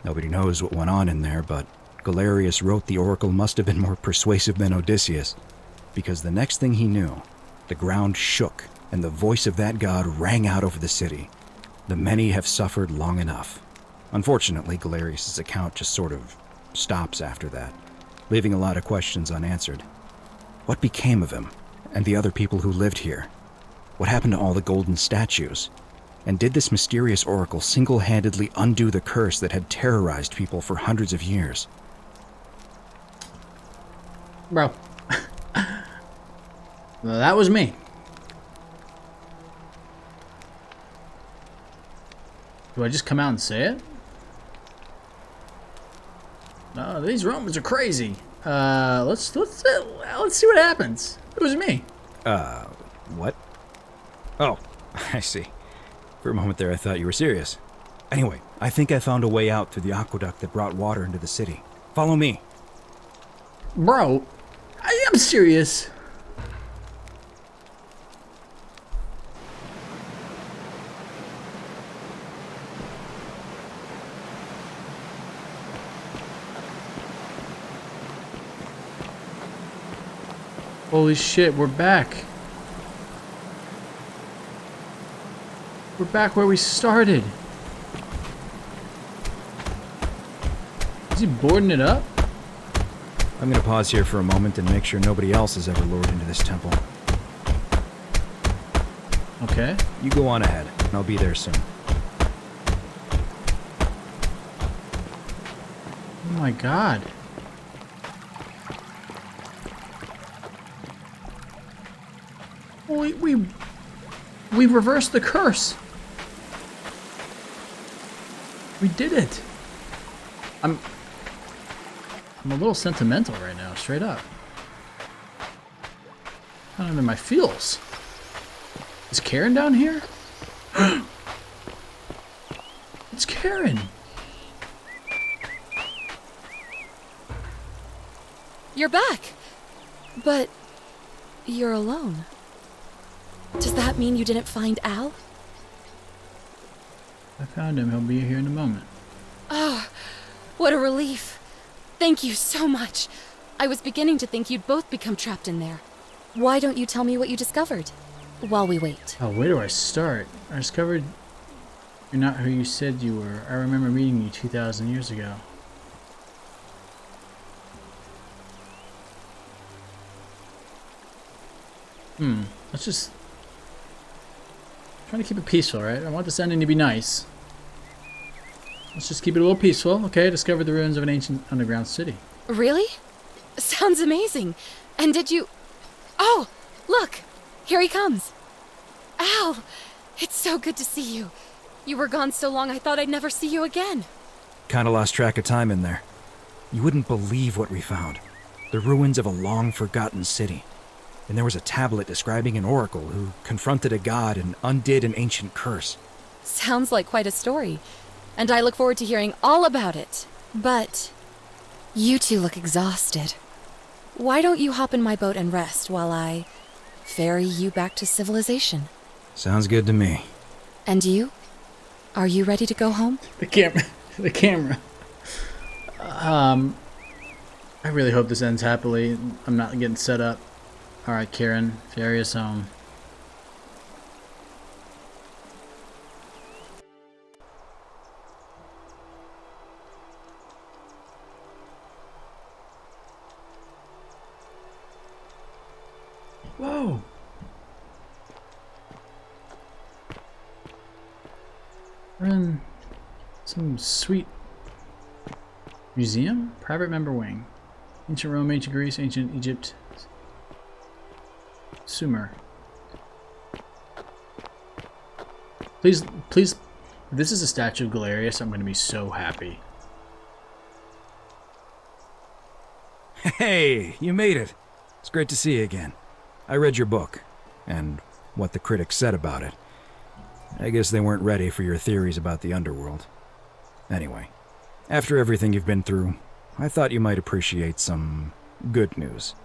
Nobody knows what went on in there, but Galerius wrote the oracle must have been more persuasive than Odysseus, because the next thing he knew, the ground shook and the voice of that god rang out over the city. The many have suffered long enough. Unfortunately, Galerius' account just sort of stops after that, leaving a lot of questions unanswered. What became of him and the other people who lived here? What happened to all the golden statues? And did this mysterious oracle single-handedly undo the curse that had terrorized people for hundreds of years?
Bro. Well, that was me. Do I just come out and say it? No, these Romans are crazy. Let's see what happens. It was me.
What? Oh, I see. For a moment there, I thought you were serious. Anyway, I think I found a way out through the aqueduct that brought water into the city. Follow me.
Bro, I am serious. Holy shit, we're back. We're back where we started. Is he boarding it up?
I'm gonna pause here for a moment and make sure nobody else has ever lured into this temple.
Okay.
You go on ahead, and I'll be there soon.
Oh my god. We reversed the curse. We did it. I'm a little sentimental right now, straight up. Kind of in my feels. Is Karen down here? It's Karen.
You're back. But you're alone. Does that mean you didn't find Al?
I found him. He'll be here in a moment.
Oh, what a relief. Thank you so much. I was beginning to think you'd both become trapped in there. Why don't you tell me what you discovered while we wait?
Oh, where do I start? I discovered you're not who you said you were. I remember meeting you 2,000 years ago. Let's just... trying to keep it peaceful, right? I want this ending to be nice. Let's just keep it a little peaceful. Okay, discovered the ruins of an ancient underground city.
Really? Sounds amazing. And did you... Oh, look! Here he comes. Al! It's so good to see you. You were gone so long I thought I'd never see you again.
Kinda lost track of time in there. You wouldn't believe what we found. The ruins of a long-forgotten city. And there was a tablet describing an oracle who confronted a god and undid an ancient curse.
Sounds like quite a story. And I look forward to hearing all about it. But you two look exhausted. why don't you hop in my boat and rest while I ferry you back to civilization?
Sounds good to me.
And you? Are you ready to go home?
The camera. The camera. I really hope this ends happily. I'm not getting set up. Alright, Kieran. Ferry us home. Whoa! We're in some sweet museum? Private member wing. Ancient Rome, ancient Greece, ancient Egypt. Sumer. Please, please. If this is a statue of Galerius, I'm going to be so happy.
Hey, you made it. It's great to see you again. I read your book, and what the critics said about it. I guess they weren't ready for your theories about the underworld. Anyway, after everything you've been through, I thought you might appreciate some good news.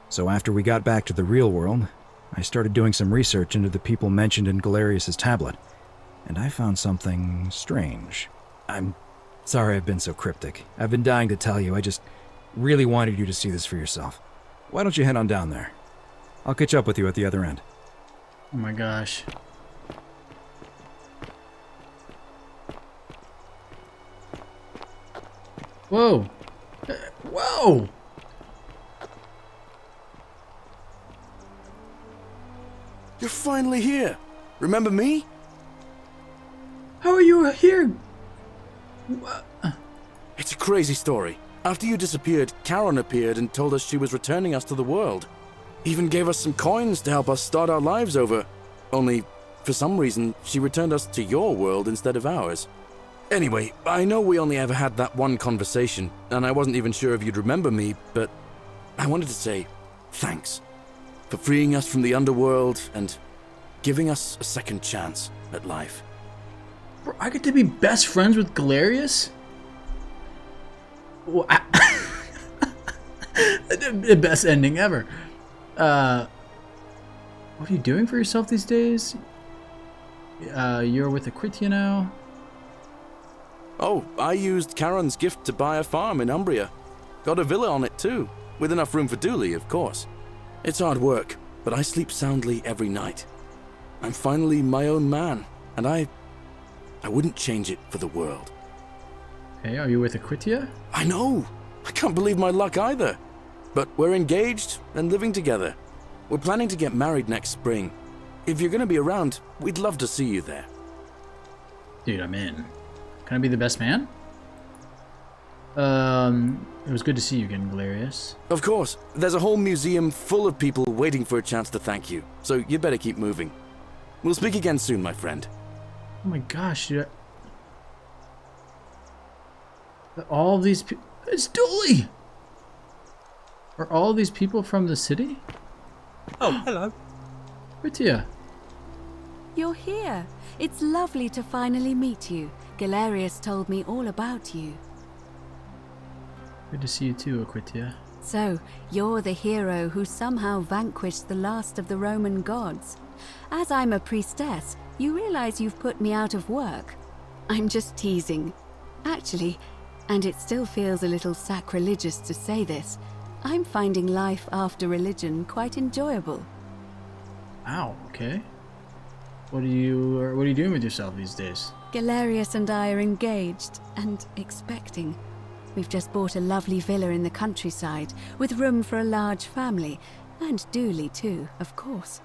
So after we got back to the real world, I started doing some research into the people mentioned in Galerius' tablet, and I found something strange. I'm sorry I've been so cryptic. I've been dying to tell you, I just really wanted you to see this for yourself. Why don't you head on down there? I'll catch up with you at the other end.
Oh my gosh. Whoa! Whoa!
You're finally here. Remember me?
How are you here? What?
It's a crazy story. After you disappeared, Charon appeared and told us she was returning us to the world. Even gave us some coins to help us start our lives over. Only, for some reason, she returned us to your world instead of ours. Anyway, I know we only ever had that one conversation, and I wasn't even sure if you'd remember me, but I wanted to say thanks for freeing us from the underworld and giving us a second chance at life.
Bro, I get to be best friends with Galerius? The best ending ever. What are you doing for yourself these days? You're with Aquitia now?
Oh, I used Charon's gift to buy a farm in Umbria. Got a villa on it too, with enough room for Dooley, of course. It's hard work, but I sleep soundly every night. I'm finally my own man, and I wouldn't change it for the world.
Hey, are you with Aquitia?
I know! I can't believe my luck either. But we're engaged and living together. We're planning to get married next spring. If you're going to be around, we'd love to see you there.
Dude, I'm in. Can I be the best man? It was good to see you again, Galerius.
Of course. There's a whole museum full of people waiting for a chance to thank you, so you'd better keep moving. We'll speak again soon, my friend.
Oh my gosh, dude. All of these people... It's Dooley! Are all of these people from the city?
Oh, hello.
Aquitia.
You're here. It's lovely to finally meet you. Galerius told me all about you.
Good to see you too, Aquitia.
So, you're the hero who somehow vanquished the last of the Roman gods. As I'm a priestess, you realize you've put me out of work. I'm just teasing. Actually, and it still feels a little sacrilegious to say this, I'm finding life after religion quite enjoyable.
Wow, okay. What are you doing with yourself these days?
Galerius and I are engaged and expecting. We've just bought a lovely villa in the countryside with room for a large family, and Dooley too, of course.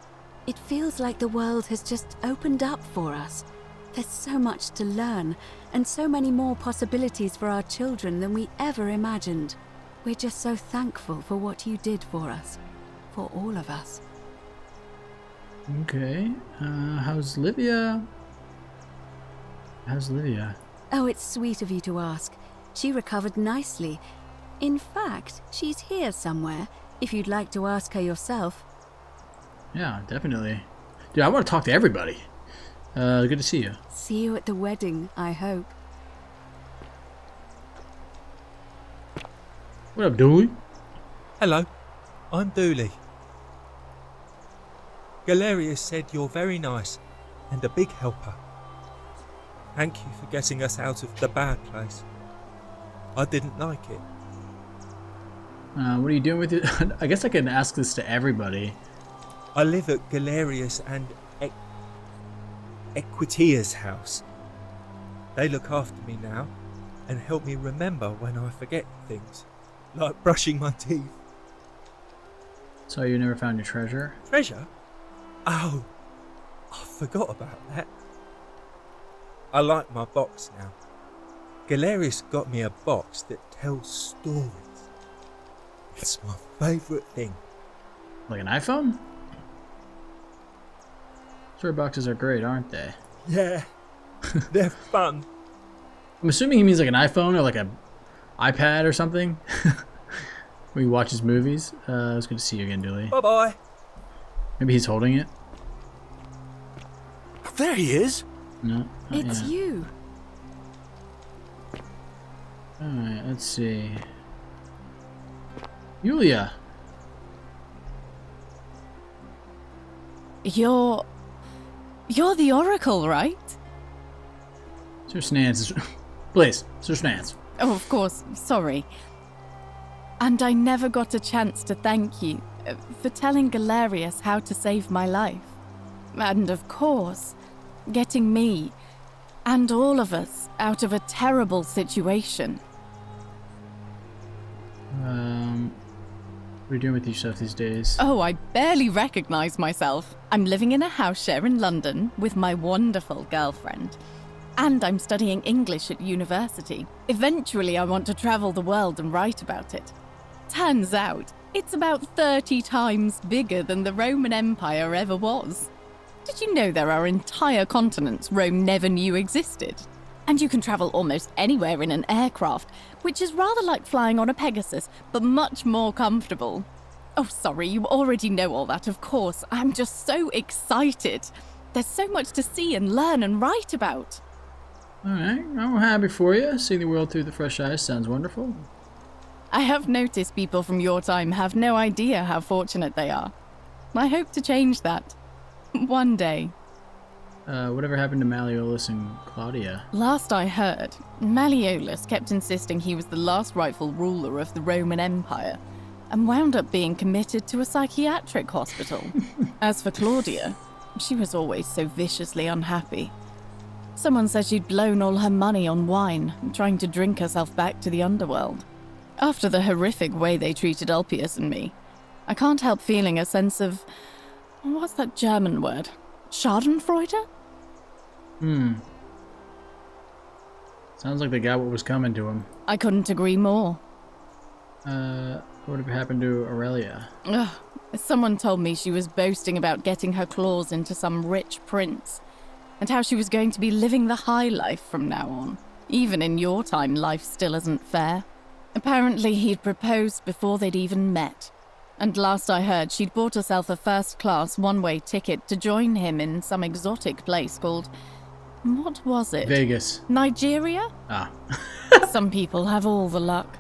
It feels like the world has just opened up for us. There's so much to learn, and so many more possibilities for our children than we ever imagined. We're just so thankful for what you did for us. For all of us.
Okay. How's Livia? How's Livia?
Oh, it's sweet of you to ask. She recovered nicely. In fact, she's here somewhere, if you'd like to ask her yourself.
Yeah, definitely. Dude, I want to talk to everybody. Good to see you.
See you at the wedding, I hope.
What up, Dooley?
Hello. I'm Dooley. Galerius said you're very nice and a big helper. Thank you for getting us out of the bad place. I didn't like it.
What are you doing with it? I guess I can ask this to everybody.
I live at Galerius and Equitia's house. They look after me now and help me remember when I forget things, like brushing my teeth.
So you never found your treasure?
Treasure? Oh, I forgot about that. I like my box now. Galerius got me a box that tells stories. It's my favourite thing.
Like an iPhone? Story boxes are great, aren't they?
Yeah, they're fun.
I'm assuming he means like an iPhone or like a iPad or something. When he watches movies. It was good to see you again, Dooley.
Bye-bye.
Maybe he's holding it?
There he is.
No. not
It's
yet.
you.
Alright, let's see. Yulia.
You're the Oracle, right?
Sir Snance. Please, Sir Snance.
Oh, of course. Sorry. And I never got a chance to thank you for telling Galerius how to save my life. And of course, getting me and all of us out of a terrible situation.
What are you doing with yourself these days?
Oh, I barely recognize myself. I'm living in a house share in London with my wonderful girlfriend. And I'm studying English at university. Eventually, I want to travel the world and write about it. Turns out, it's about 30 times bigger than the Roman Empire ever was. Did you know there are entire continents Rome never knew existed? And you can travel almost anywhere in an aircraft, which is rather like flying on a Pegasus, but much more comfortable. Oh, sorry, you already know all that, of course. I'm just so excited. There's so much to see and learn and write about.
Alright, I'm happy for you. Seeing the world through the fresh eyes sounds wonderful.
I have noticed people from your time have no idea how fortunate they are. I hope to change that. One day.
Whatever happened to Malleolus and Claudia?
Last I heard, Malleolus kept insisting he was the last rightful ruler of the Roman Empire, and wound up being committed to a psychiatric hospital. As for Claudia, she was always so viciously unhappy. Someone said she'd blown all her money on wine, trying to drink herself back to the underworld. After the horrific way they treated Ulpius and me, I can't help feeling a sense of... what's that German word? Schadenfreude?
Sounds like they got what was coming to him.
I couldn't agree more.
Whatever happened to Aurelia?
Ugh. Someone told me she was boasting about getting her claws into some rich prince, and how she was going to be living the high life from now on. Even in your time, life still isn't fair. Apparently he'd proposed before they'd even met. And last I heard, she'd bought herself a first-class one-way ticket to join him in some exotic place called... what was it?
Vegas.
Nigeria?
Ah.
Some people have all the luck.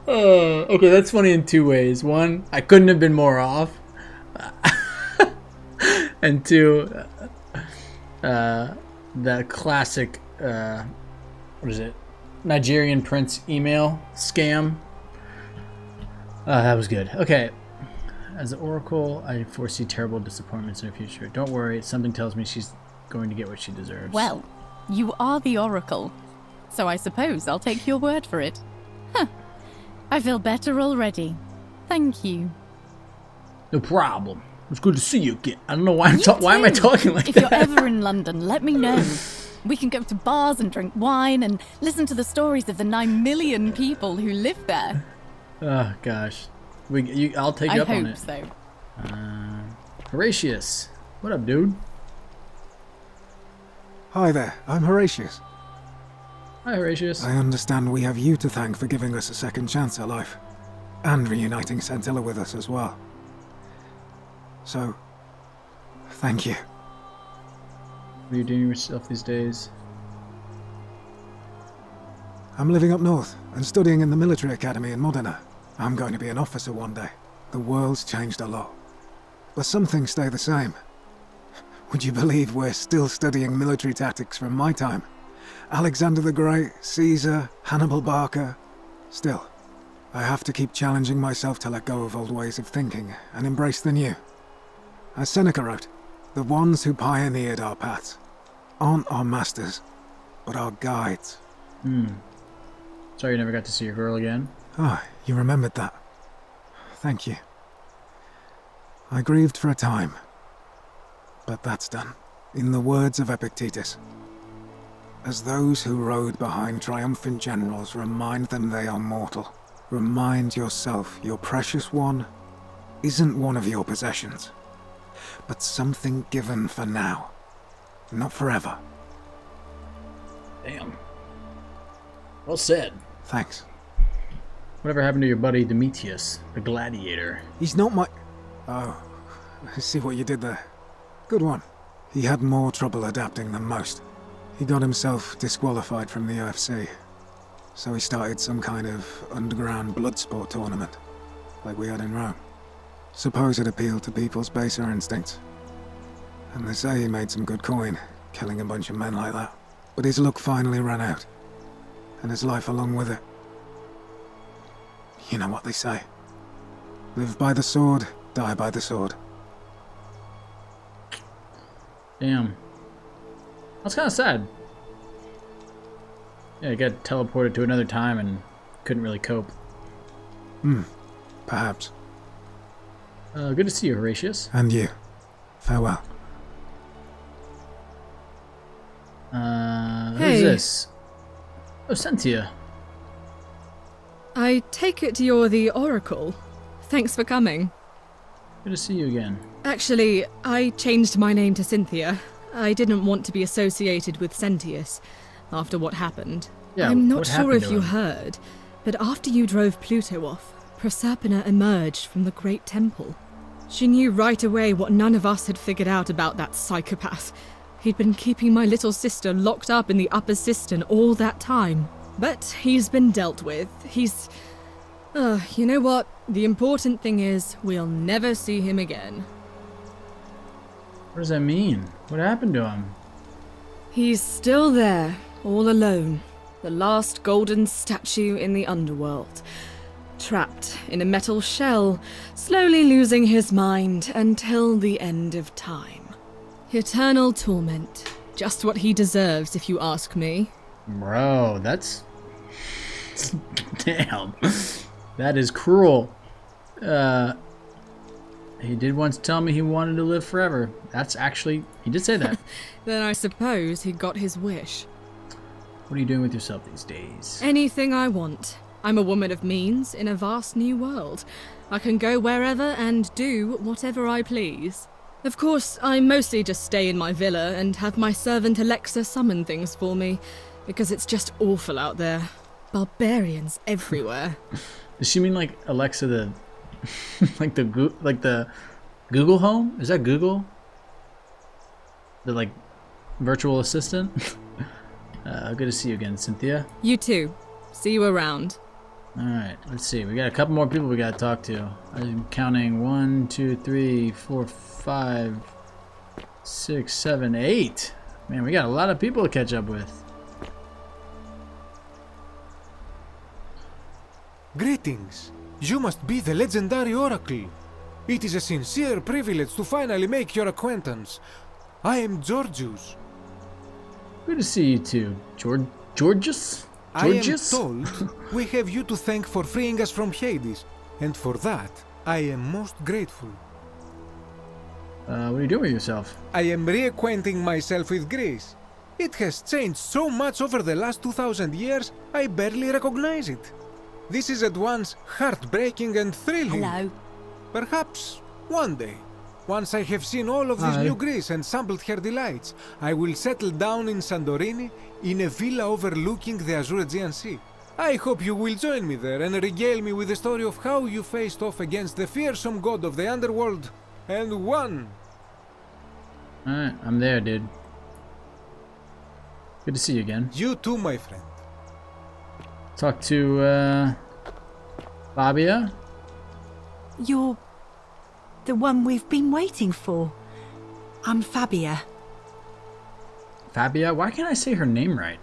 Okay, that's funny in two ways. One, I couldn't have been more off. And two, that classic, what is it? Nigerian prince email scam. That was good. Okay. As the Oracle, I foresee terrible disappointments in the future. Don't worry, something tells me she's going to get what she deserves.
Well, you are the Oracle, so I suppose I'll take your word for it. Huh. I feel better already. Thank you.
No problem. It's good to see you again. I don't know why why am I
too.
talking like
if
that?
If you're ever in London, let me know. We can go to bars and drink wine and listen to the stories of the 9 million people who live there.
Oh gosh, I'll take you up on it.
I hope so.
Horatius, what up, dude?
Hi there, I'm Horatius.
Hi, Horatius.
I understand we have you to thank for giving us a second chance at life, and reuniting Scintilla with us as well. So, thank you.
What are you doing with yourself these days?
I'm living up north and studying in the military academy in Modena. I'm going to be an officer one day. The world's changed a lot. But some things stay the same. Would you believe we're still studying military tactics from my time? Alexander the Great, Caesar, Hannibal Barca. Still, I have to keep challenging myself to let go of old ways of thinking and embrace the new. As Seneca wrote, the ones who pioneered our paths aren't our masters, but our guides.
Sorry you never got to see your girl again.
Ah, you remembered that. Thank you. I grieved for a time, but that's done. In the words of Epictetus, as those who rode behind triumphant generals remind them they are mortal, remind yourself your precious one isn't one of your possessions, but something given for now, not forever.
Damn. Well said.
Thanks.
Whatever happened to your buddy Demetrius, the gladiator?
He's not my... Oh, I see what you did there. Good one. He had more trouble adapting than most. He got himself disqualified from the UFC, so he started some kind of underground blood sport tournament, like we had in Rome. Suppose it appealed to people's baser instincts. And they say he made some good coin, killing a bunch of men like that. But his luck finally ran out, and his life along with it. You know what they say. Live by the sword, die by the sword.
Damn. That's kind of sad. Yeah, he got teleported to another time and couldn't really cope.
Perhaps.
Good to see you, Horatius.
And you. Farewell.
Who's this? Oh, Cynthia.
I take it you're the Oracle. Thanks for coming.
Good to see you again.
Actually, I changed my name to Cynthia. I didn't want to be associated with Sentius after what happened.
Yeah,
I'm not
what
sure
happened
if
to
you
him?
heard, but after you drove Pluto off, Proserpina emerged from the Great Temple. She knew right away what none of us had figured out about that psychopath. He'd been keeping my little sister locked up in the upper cistern all that time. But he's been dealt with. He's... you know what? The important thing is, we'll never see him again.
What does that mean? What happened to him?
He's still there, all alone. The last golden statue in the underworld. Trapped in a metal shell, slowly losing his mind until the end of time. Eternal torment. Just what he deserves, if you ask me.
Bro, that's... Damn. That is cruel. He did once tell me he wanted to live forever. That's actually... He did say that.
Then I suppose he got his wish.
What are you doing with yourself these days?
Anything I want. I'm a woman of means in a vast new world. I can go wherever and do whatever I please. Of course, I mostly just stay in my villa and have my servant Alexa summon things for me, because it's just awful out there. Barbarians everywhere.
Does she mean like Alexa the... like the Google Home? Is that Google? The like virtual assistant? Good to see you again, Cynthia.
You too. See you around.
Alright, let's see. We got a couple more people we gotta talk to. I'm counting 1, 2, 3, 4, 5, 6, 7, 8. Man, we got a lot of people to catch up with.
Greetings. You must be the legendary Oracle. It is a sincere privilege to finally make your acquaintance. I am Georgius.
Good to see you too, Georgius?
I am told we have you to thank for freeing us from Hades, and for that, I am most grateful.
What are you doing with yourself?
I am reacquainting myself with Greece. It has changed so much over the last 2,000 years, I barely recognize it. This is at once heartbreaking and thrilling.
Hello.
Perhaps one day, once I have seen all of this new Greece and sampled her delights, I will settle down in Santorini in a villa overlooking the azure Aegean Sea. I hope you will join me there and regale me with the story of how you faced off against the fearsome god of the underworld and won.
Alright, I'm there, dude. Good to see you again.
You too, my friend.
Talk to, Fabia?
You're the one we've been waiting for. I'm Fabia.
Fabia? Why can't I say her name right?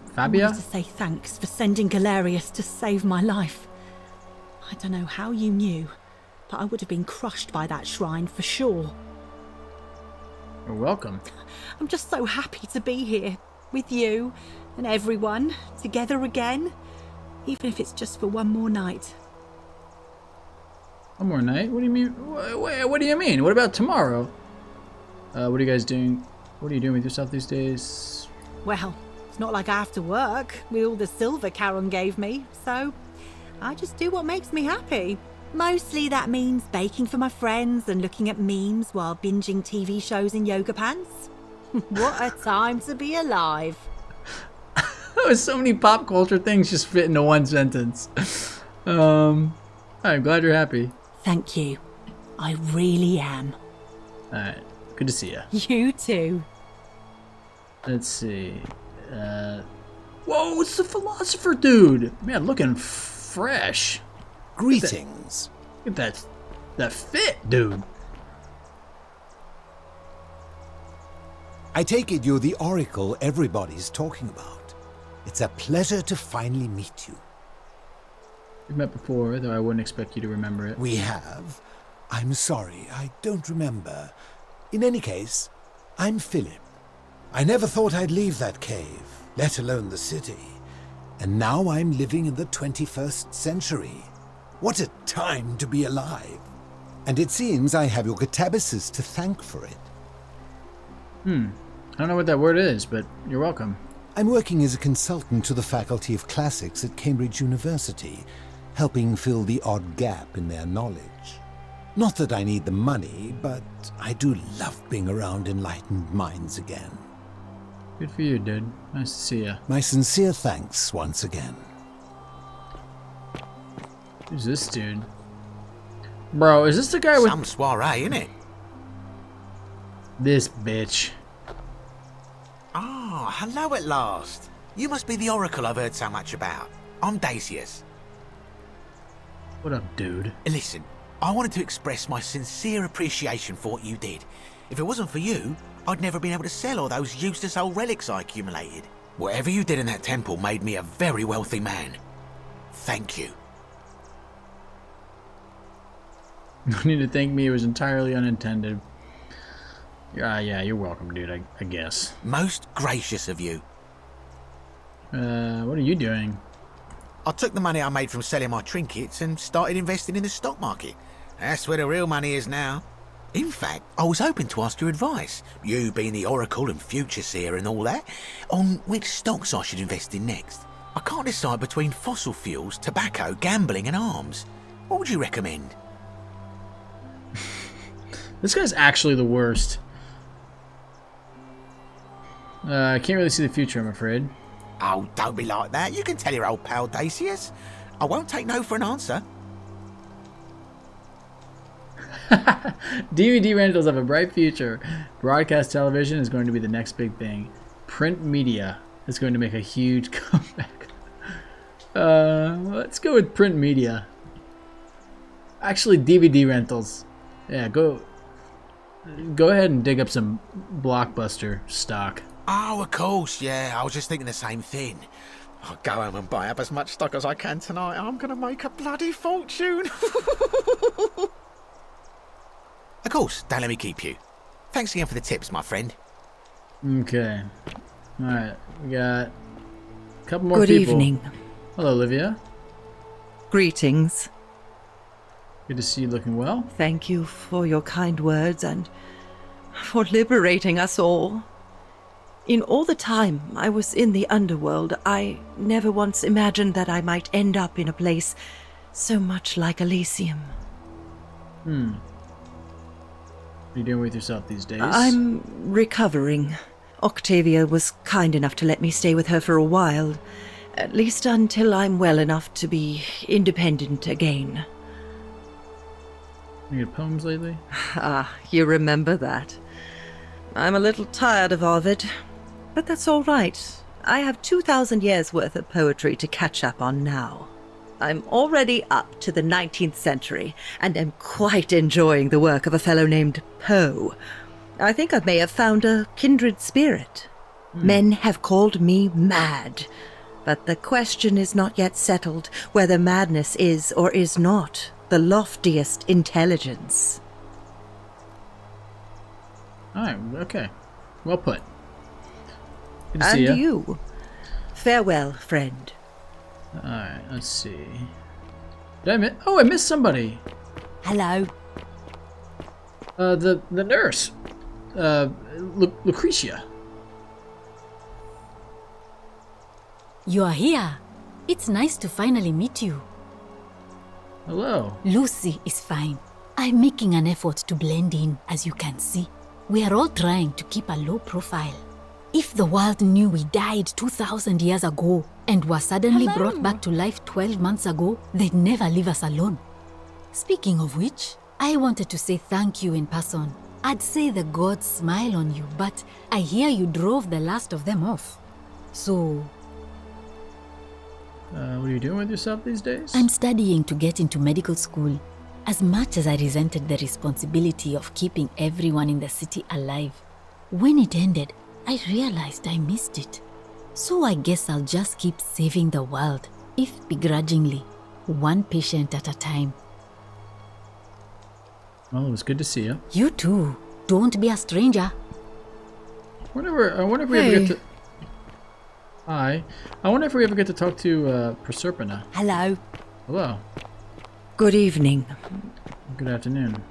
I
Fabia?
wanted to say thanks for sending Galerius to save my life. I don't know how you knew, but I would have been crushed by that shrine for sure.
You're welcome.
I'm just so happy to be here, with you and everyone, together again, even if it's just for one more night.
One more night? What do you mean? What do you mean? What about tomorrow? What are you guys doing? What are you doing with yourself these days?
Well, it's not like I have to work with all the silver Charon gave me, so I just do what makes me happy. Mostly that means baking for my friends and looking at memes while binging TV shows in yoga pants. What a time to be alive.
So many pop culture things just fit into one sentence. I'm glad you're happy.
Thank you. I really am.
Alright, good to see you.
You too.
Let's see. Whoa, it's the philosopher dude! Man, looking fresh.
Greetings.
Look at that fit, dude.
I take it you're the oracle everybody's talking about. It's a pleasure to finally meet you.
We've met before, though I wouldn't expect you to remember it.
We have. I'm sorry, I don't remember. In any case, I'm Philip. I never thought I'd leave that cave, let alone the city. And now I'm living in the 21st century. What a time to be alive. And it seems I have your Catabasis to thank for it.
I don't know what that word is, but you're welcome.
I'm working as a consultant to the Faculty of Classics at Cambridge University, helping fill the odd gap in their knowledge. Not that I need the money, but I do love being around enlightened minds again.
Good for you, dude. Nice to see ya.
My sincere thanks once again.
Who's this dude? Bro, is this the guy with...
Some soiree, innit?
This bitch.
Ah, hello at last. You must be the oracle I've heard so much about. I'm Dacius.
What up, dude?
Listen, I wanted to express my sincere appreciation for what you did. If it wasn't for you, I'd never been able to sell all those useless old relics I accumulated. Whatever you did in that temple made me a very wealthy man. Thank you.
No need to thank me, it was entirely unintended. Yeah, you're welcome, dude, I guess.
Most gracious of you.
What are you doing?
I took the money I made from selling my trinkets and started investing in the stock market. That's where the real money is now. In fact, I was hoping to ask your advice, you being the oracle and future seer and all that, on which stocks I should invest in next. I can't decide between fossil fuels, tobacco, gambling and arms. What would you recommend?
This guy's actually the worst. I can't really see the future, I'm afraid.
Oh, don't be like that. You can tell your old pal Dacius. I won't take no for an answer.
DVD rentals have a bright future. Broadcast television is going to be the next big thing. Print media is going to make a huge comeback. Let's go with print media. Actually, DVD rentals. Yeah, go ahead and dig up some Blockbuster stock.
Oh, of course, yeah. I was just thinking the same thing. I'll go home and buy up as much stock as I can tonight. I'm going to make a bloody fortune. Of course, don't let me keep you. Thanks again for the tips, my friend.
Okay. Alright, we got a couple more
Good
people.
evening.
Hello, Olivia.
Greetings.
Good to see you looking well.
Thank you for your kind words and for liberating us all. In all the time I was in the underworld, I never once imagined that I might end up in a place so much like Elysium.
What are you doing with yourself these days?
I'm recovering. Octavia was kind enough to let me stay with her for a while, at least until I'm well enough to be independent again.
Any good poems lately?
Ah, you remember that. I'm a little tired of Ovid, but that's all right. I have 2,000 years worth of poetry to catch up on now. I'm already up to the 19th century, and am quite enjoying the work of a fellow named Poe. I think I may have found a kindred spirit. Men have called me mad, but the question is not yet settled whether madness is or is not the loftiest intelligence.
Alright, okay. Well put. Good to
And
see ya.
you. Farewell, friend.
Alright, let's see. Did I miss? Oh, I missed somebody.
Hello.
The nurse. Lucretia.
You are here. It's nice to finally meet you.
Hello.
Lucy is fine. I'm making an effort to blend in, as you can see. We are all trying to keep a low profile. If the world knew we died 2,000 years ago and were suddenly brought back to life 12 months ago, they'd never leave us alone. Speaking of which, I wanted to say thank you in person. I'd say the gods smile on you, but I hear you drove the last of them off. So...
what are you doing with yourself these days?
I'm studying to get into medical school. As much as I resented the responsibility of keeping everyone in the city alive, when it ended, I realized I missed it. So I guess I'll just keep saving the world, if begrudgingly, one patient at a time.
Well, it was good to see you.
You too. Don't be a stranger.
I wonder if we ever get to... Hi. I wonder if we ever get to talk to Proserpina.
Hello.
Hello.
Good evening.
Good afternoon.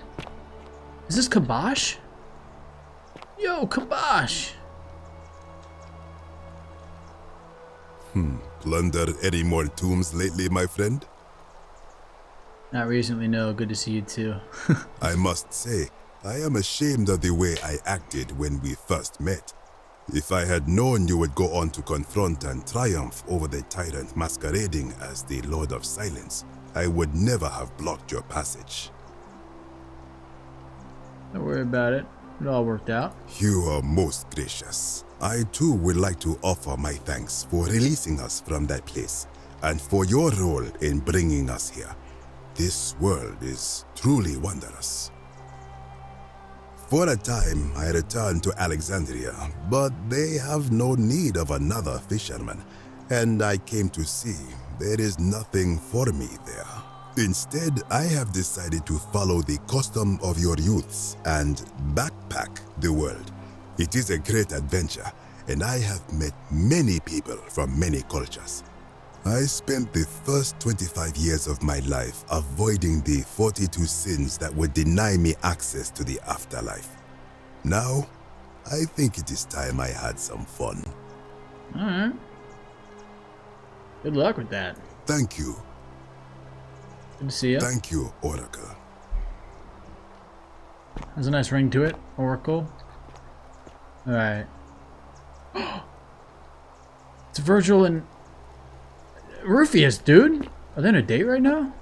Is this Kabosh? Yo, Kabosh!
Plundered any more tombs lately, my friend?
Not recently, no. Good to see you too.
I must say, I am ashamed of the way I acted when we first met. If I had known you would go on to confront and triumph over the tyrant masquerading as the Lord of Silence, I would never have blocked your passage.
Don't worry about it. It all worked out.
You are most gracious. I too would like to offer my thanks for releasing us from that place and for your role in bringing us here. This world is truly wondrous. For a time, I returned to Alexandria, but they have no need of another fisherman, and I came to see there is nothing for me there. Instead, I have decided to follow the custom of your youths and backpack the world. It is a great adventure, and I have met many people from many cultures. I spent the first 25 years of my life avoiding the 42 sins that would deny me access to the afterlife. Now, I think it is time I had some fun.
Alright. Good luck with that.
Thank you.
Good to see you.
Thank you, Oracle.
Has a nice ring to it, Oracle. Alright. It's Virgil and Rufus, dude. Are they on a date right now?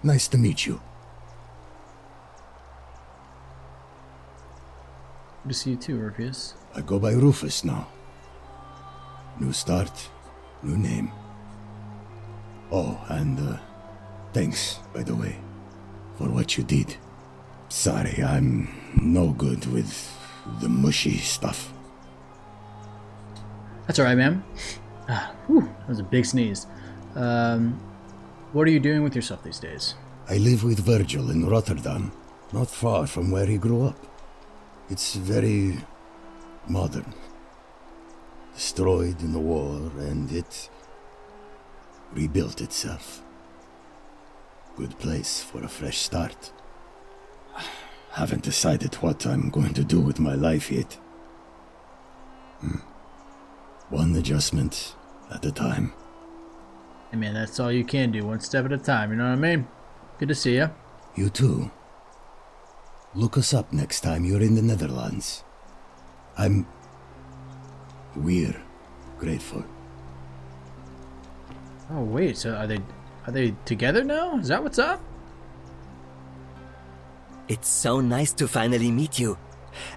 Nice to meet you.
Good to see you too, Rufus.
I go by Rufus now. New start, new name. Oh, and thanks, by the way, for what you did. Sorry, I'm no good with the mushy stuff.
That's alright, ma'am. That was a big sneeze. What are you doing with yourself these days?
I live with Virgil in Rotterdam, not far from where he grew up. It's very modern. Destroyed in the war, and it rebuilt itself. Good place for a fresh start. Haven't decided what I'm going to do with my life yet. One adjustment at a time.
I mean, that's all you can do, one step at a time, you know what I mean? Good to see you.
You too. Look us up next time you're in the Netherlands. We're grateful.
Oh wait, so are they together now? Is that what's up?
It's so nice to finally meet you.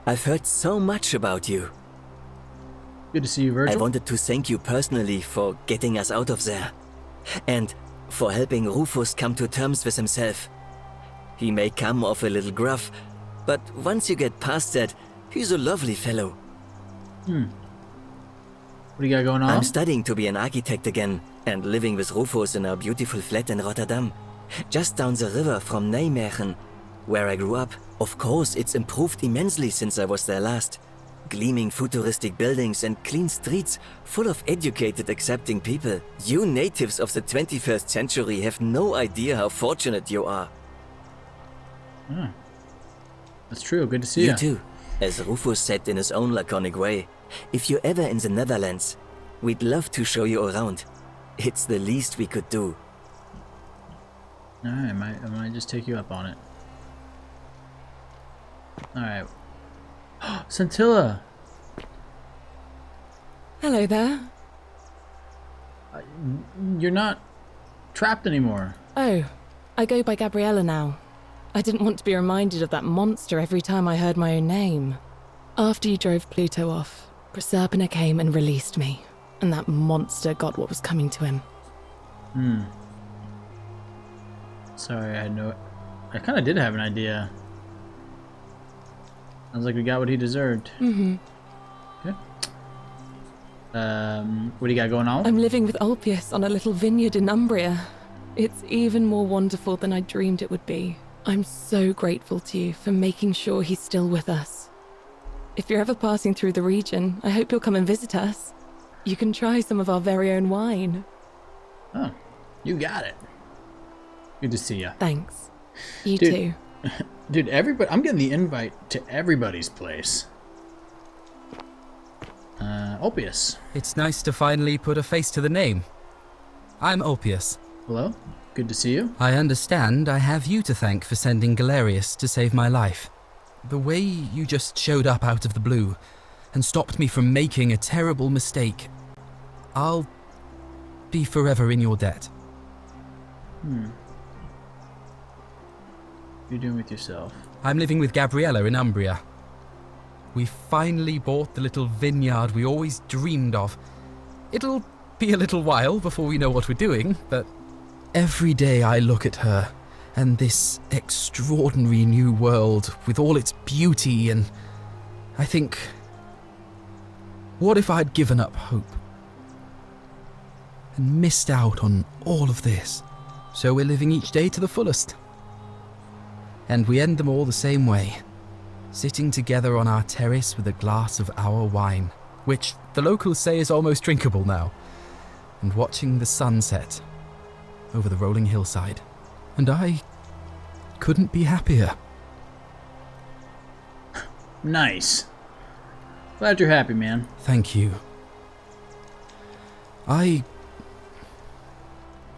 I've heard so much about you.
Good to see you, Virgil.
I wanted to thank you personally for getting us out of there. And for helping Rufus come to terms with himself. He may come off a little gruff, but once you get past that, he's a lovely fellow.
What do you got going on?
I'm studying to be an architect again, and living with Rufus in our beautiful flat in Rotterdam. Just down the river from Nijmegen, where I grew up. Of course, it's improved immensely since I was there last. Gleaming futuristic buildings and clean streets full of educated, accepting people. You natives of the 21st century have no idea how fortunate you are.
That's true. Good to see you.
You too. As Rufus said in his own laconic way, if you're ever in the Netherlands, we'd love to show you around. It's the least we could do.
Alright, I might just take you up on it. Alright. Scintilla!
Hello there.
You're not trapped anymore.
Oh, I go by Gabriella now. I didn't want to be reminded of that monster every time I heard my own name. After you drove Pluto off, Proserpina came and released me, and that monster got what was coming to him.
Sorry, I kind of did have an idea. Sounds like we got what he deserved.
Mm-hmm.
Okay. What do you got going on?
I'm living with Ulpius on a little vineyard in Umbria. It's even more wonderful than I dreamed it would be. I'm so grateful to you for making sure he's still with us. If you're ever passing through the region, I hope you'll come and visit us. You can try some of our very own wine.
Oh, you got it. Good to see you.
Thanks. You too.
Dude, everybody, I'm getting the invite to everybody's place. Ulpius.
It's nice to finally put a face to the name. I'm Ulpius.
Hello. Good to see you.
I understand I have you to thank for sending Galerius to save my life. The way you just showed up out of the blue and stopped me from making a terrible mistake. I'll be forever in your debt.
What are you doing with yourself?
I'm living with Gabriella in Umbria. We finally bought the little vineyard we always dreamed of. It'll be a little while before we know what we're doing, but every day I look at her and this extraordinary new world with all its beauty, and I think, what if I'd given up hope and missed out on all of this? So we're living each day to the fullest. And we end them all the same way, sitting together on our terrace with a glass of our wine, which the locals say is almost drinkable now, and watching the sunset over the rolling hillside. And I couldn't be happier.
Nice. Glad you're happy, man.
Thank you. I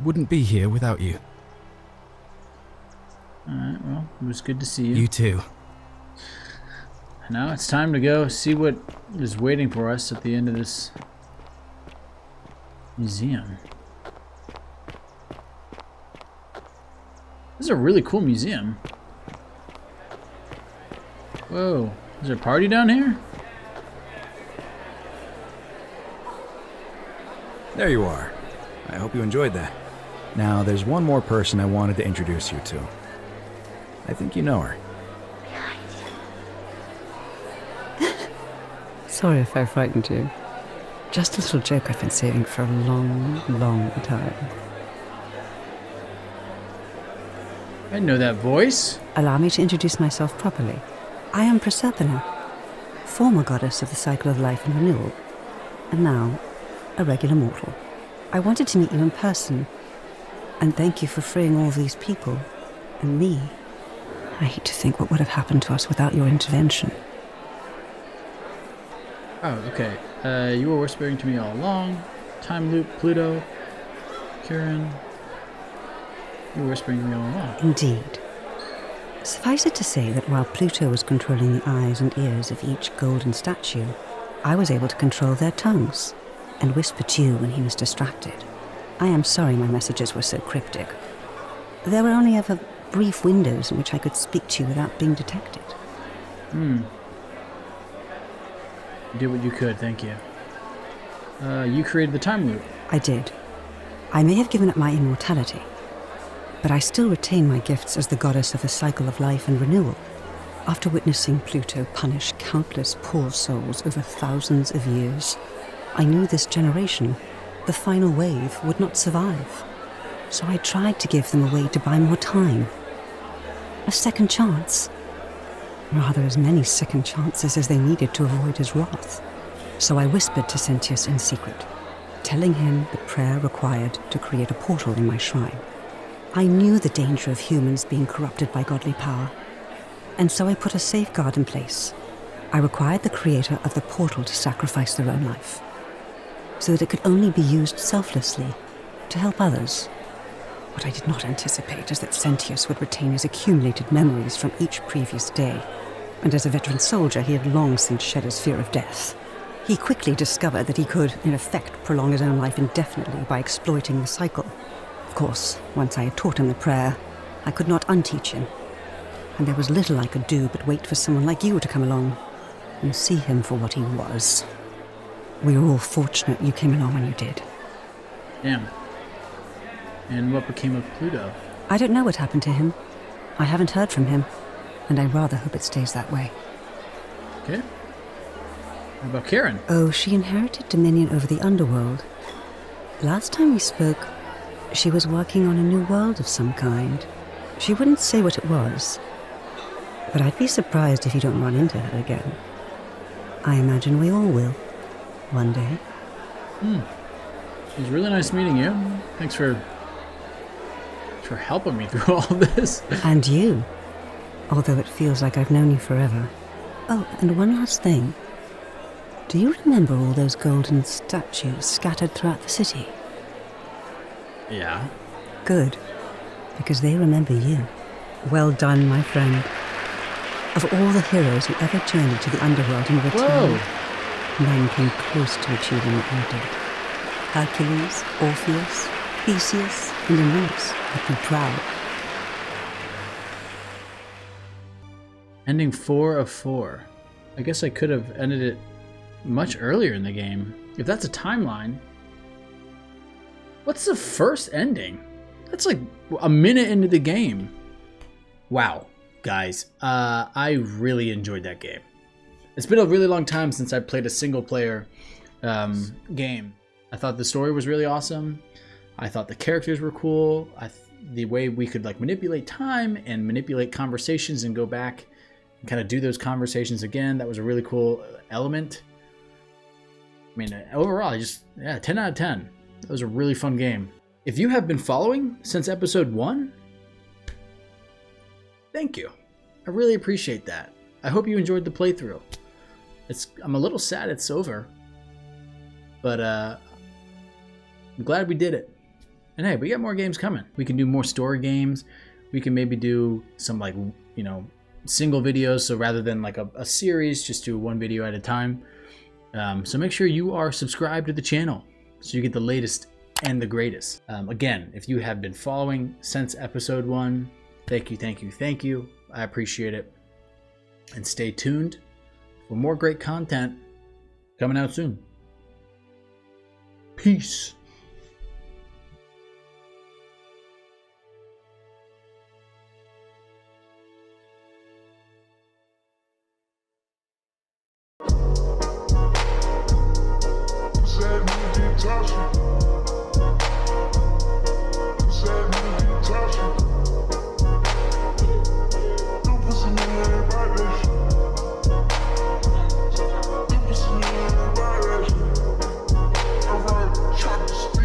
wouldn't be here without you.
Alright, well, it was good to see you.
You too.
Now it's time to go see what is waiting for us at the end of this museum. This is a really cool museum. Whoa, is there a party down here?
There you are. I hope you enjoyed that. Now, there's one more person I wanted to introduce you to. I think you know her.
Sorry if I frightened you. Just a little joke I've been saving for a long, long time.
I know that voice.
Allow me to introduce myself properly. I am Proserpina, former goddess of the cycle of life and renewal, and now a regular mortal. I wanted to meet you in person, and thank you for freeing all these people, and me. I hate to think what would have happened to us without your intervention.
Oh, okay. You were whispering to me all along. Time loop, Pluto, Kieran. You were whispering to me all along.
Indeed. Suffice it to say that while Pluto was controlling the eyes and ears of each golden statue, I was able to control their tongues and whisper to you when he was distracted. I am sorry my messages were so cryptic. There were only ever brief windows in which I could speak to you without being detected.
You did what you could, thank you. You created the time loop.
I did. I may have given up my immortality, but I still retain my gifts as the goddess of the cycle of life and renewal. After witnessing Pluto punish countless poor souls over thousands of years, I knew this generation, the final wave, would not survive. So I tried to give them a way to buy more time. A second chance. Rather, as many second chances as they needed to avoid his wrath. So I whispered to Sentius in secret, telling him the prayer required to create a portal in my shrine. I knew the danger of humans being corrupted by godly power, and so I put a safeguard in place. I required the creator of the portal to sacrifice their own life, so that it could only be used selflessly to help others. What I did not anticipate is that Sentius would retain his accumulated memories from each previous day, and as a veteran soldier he had long since shed his fear of death. He quickly discovered that he could, in effect, prolong his own life indefinitely by exploiting the cycle. Of course, once I had taught him the prayer, I could not unteach him, and there was little I could do but wait for someone like you to come along and see him for what he was. We were all fortunate you came along when you did.
Damn. And what became of Pluto?
I don't know what happened to him. I haven't heard from him, and I rather hope it stays that way.
Okay. How about Karen?
Oh, she inherited dominion over the underworld. Last time we spoke, she was working on a new world of some kind. She wouldn't say what it was, but I'd be surprised if you don't run into her again. I imagine we all will, one day.
It was really nice meeting you. Thanks for helping me through all this.
And you, although it feels like I've known you forever. Oh, and one last thing. Do you remember all those golden statues scattered throughout the city?
Yeah.
Good, because they remember you. Well done, my friend. Of all the heroes who ever journeyed to the underworld and returned, none came close to achieving what you did. Hercules, Orpheus, Theseus, and Aeneas would be proud.
Ending 4 of 4. I guess I could have ended it much earlier in the game. If that's a timeline, what's the first ending? That's like a minute into the game. Wow, guys, I really enjoyed that game. It's been a really long time since I played a single player game. I thought the story was really awesome. I thought the characters were cool. The way we could like manipulate time and manipulate conversations and go back and kind of do those conversations again, that was a really cool element. I mean, overall, 10 out of 10. That was a really fun game. If you have been following since episode 1, thank you. I really appreciate that. I hope you enjoyed the playthrough. I'm a little sad it's over, but I'm glad we did it. And hey, we got more games coming. We can do more story games. We can maybe do some like, single videos. So rather than like a series, just do one video at a time. So make sure you are subscribed to the channel so you get the latest and the greatest. Again, if you have been following since episode 1, thank you. I appreciate it. And stay tuned for more great content coming out soon. Peace.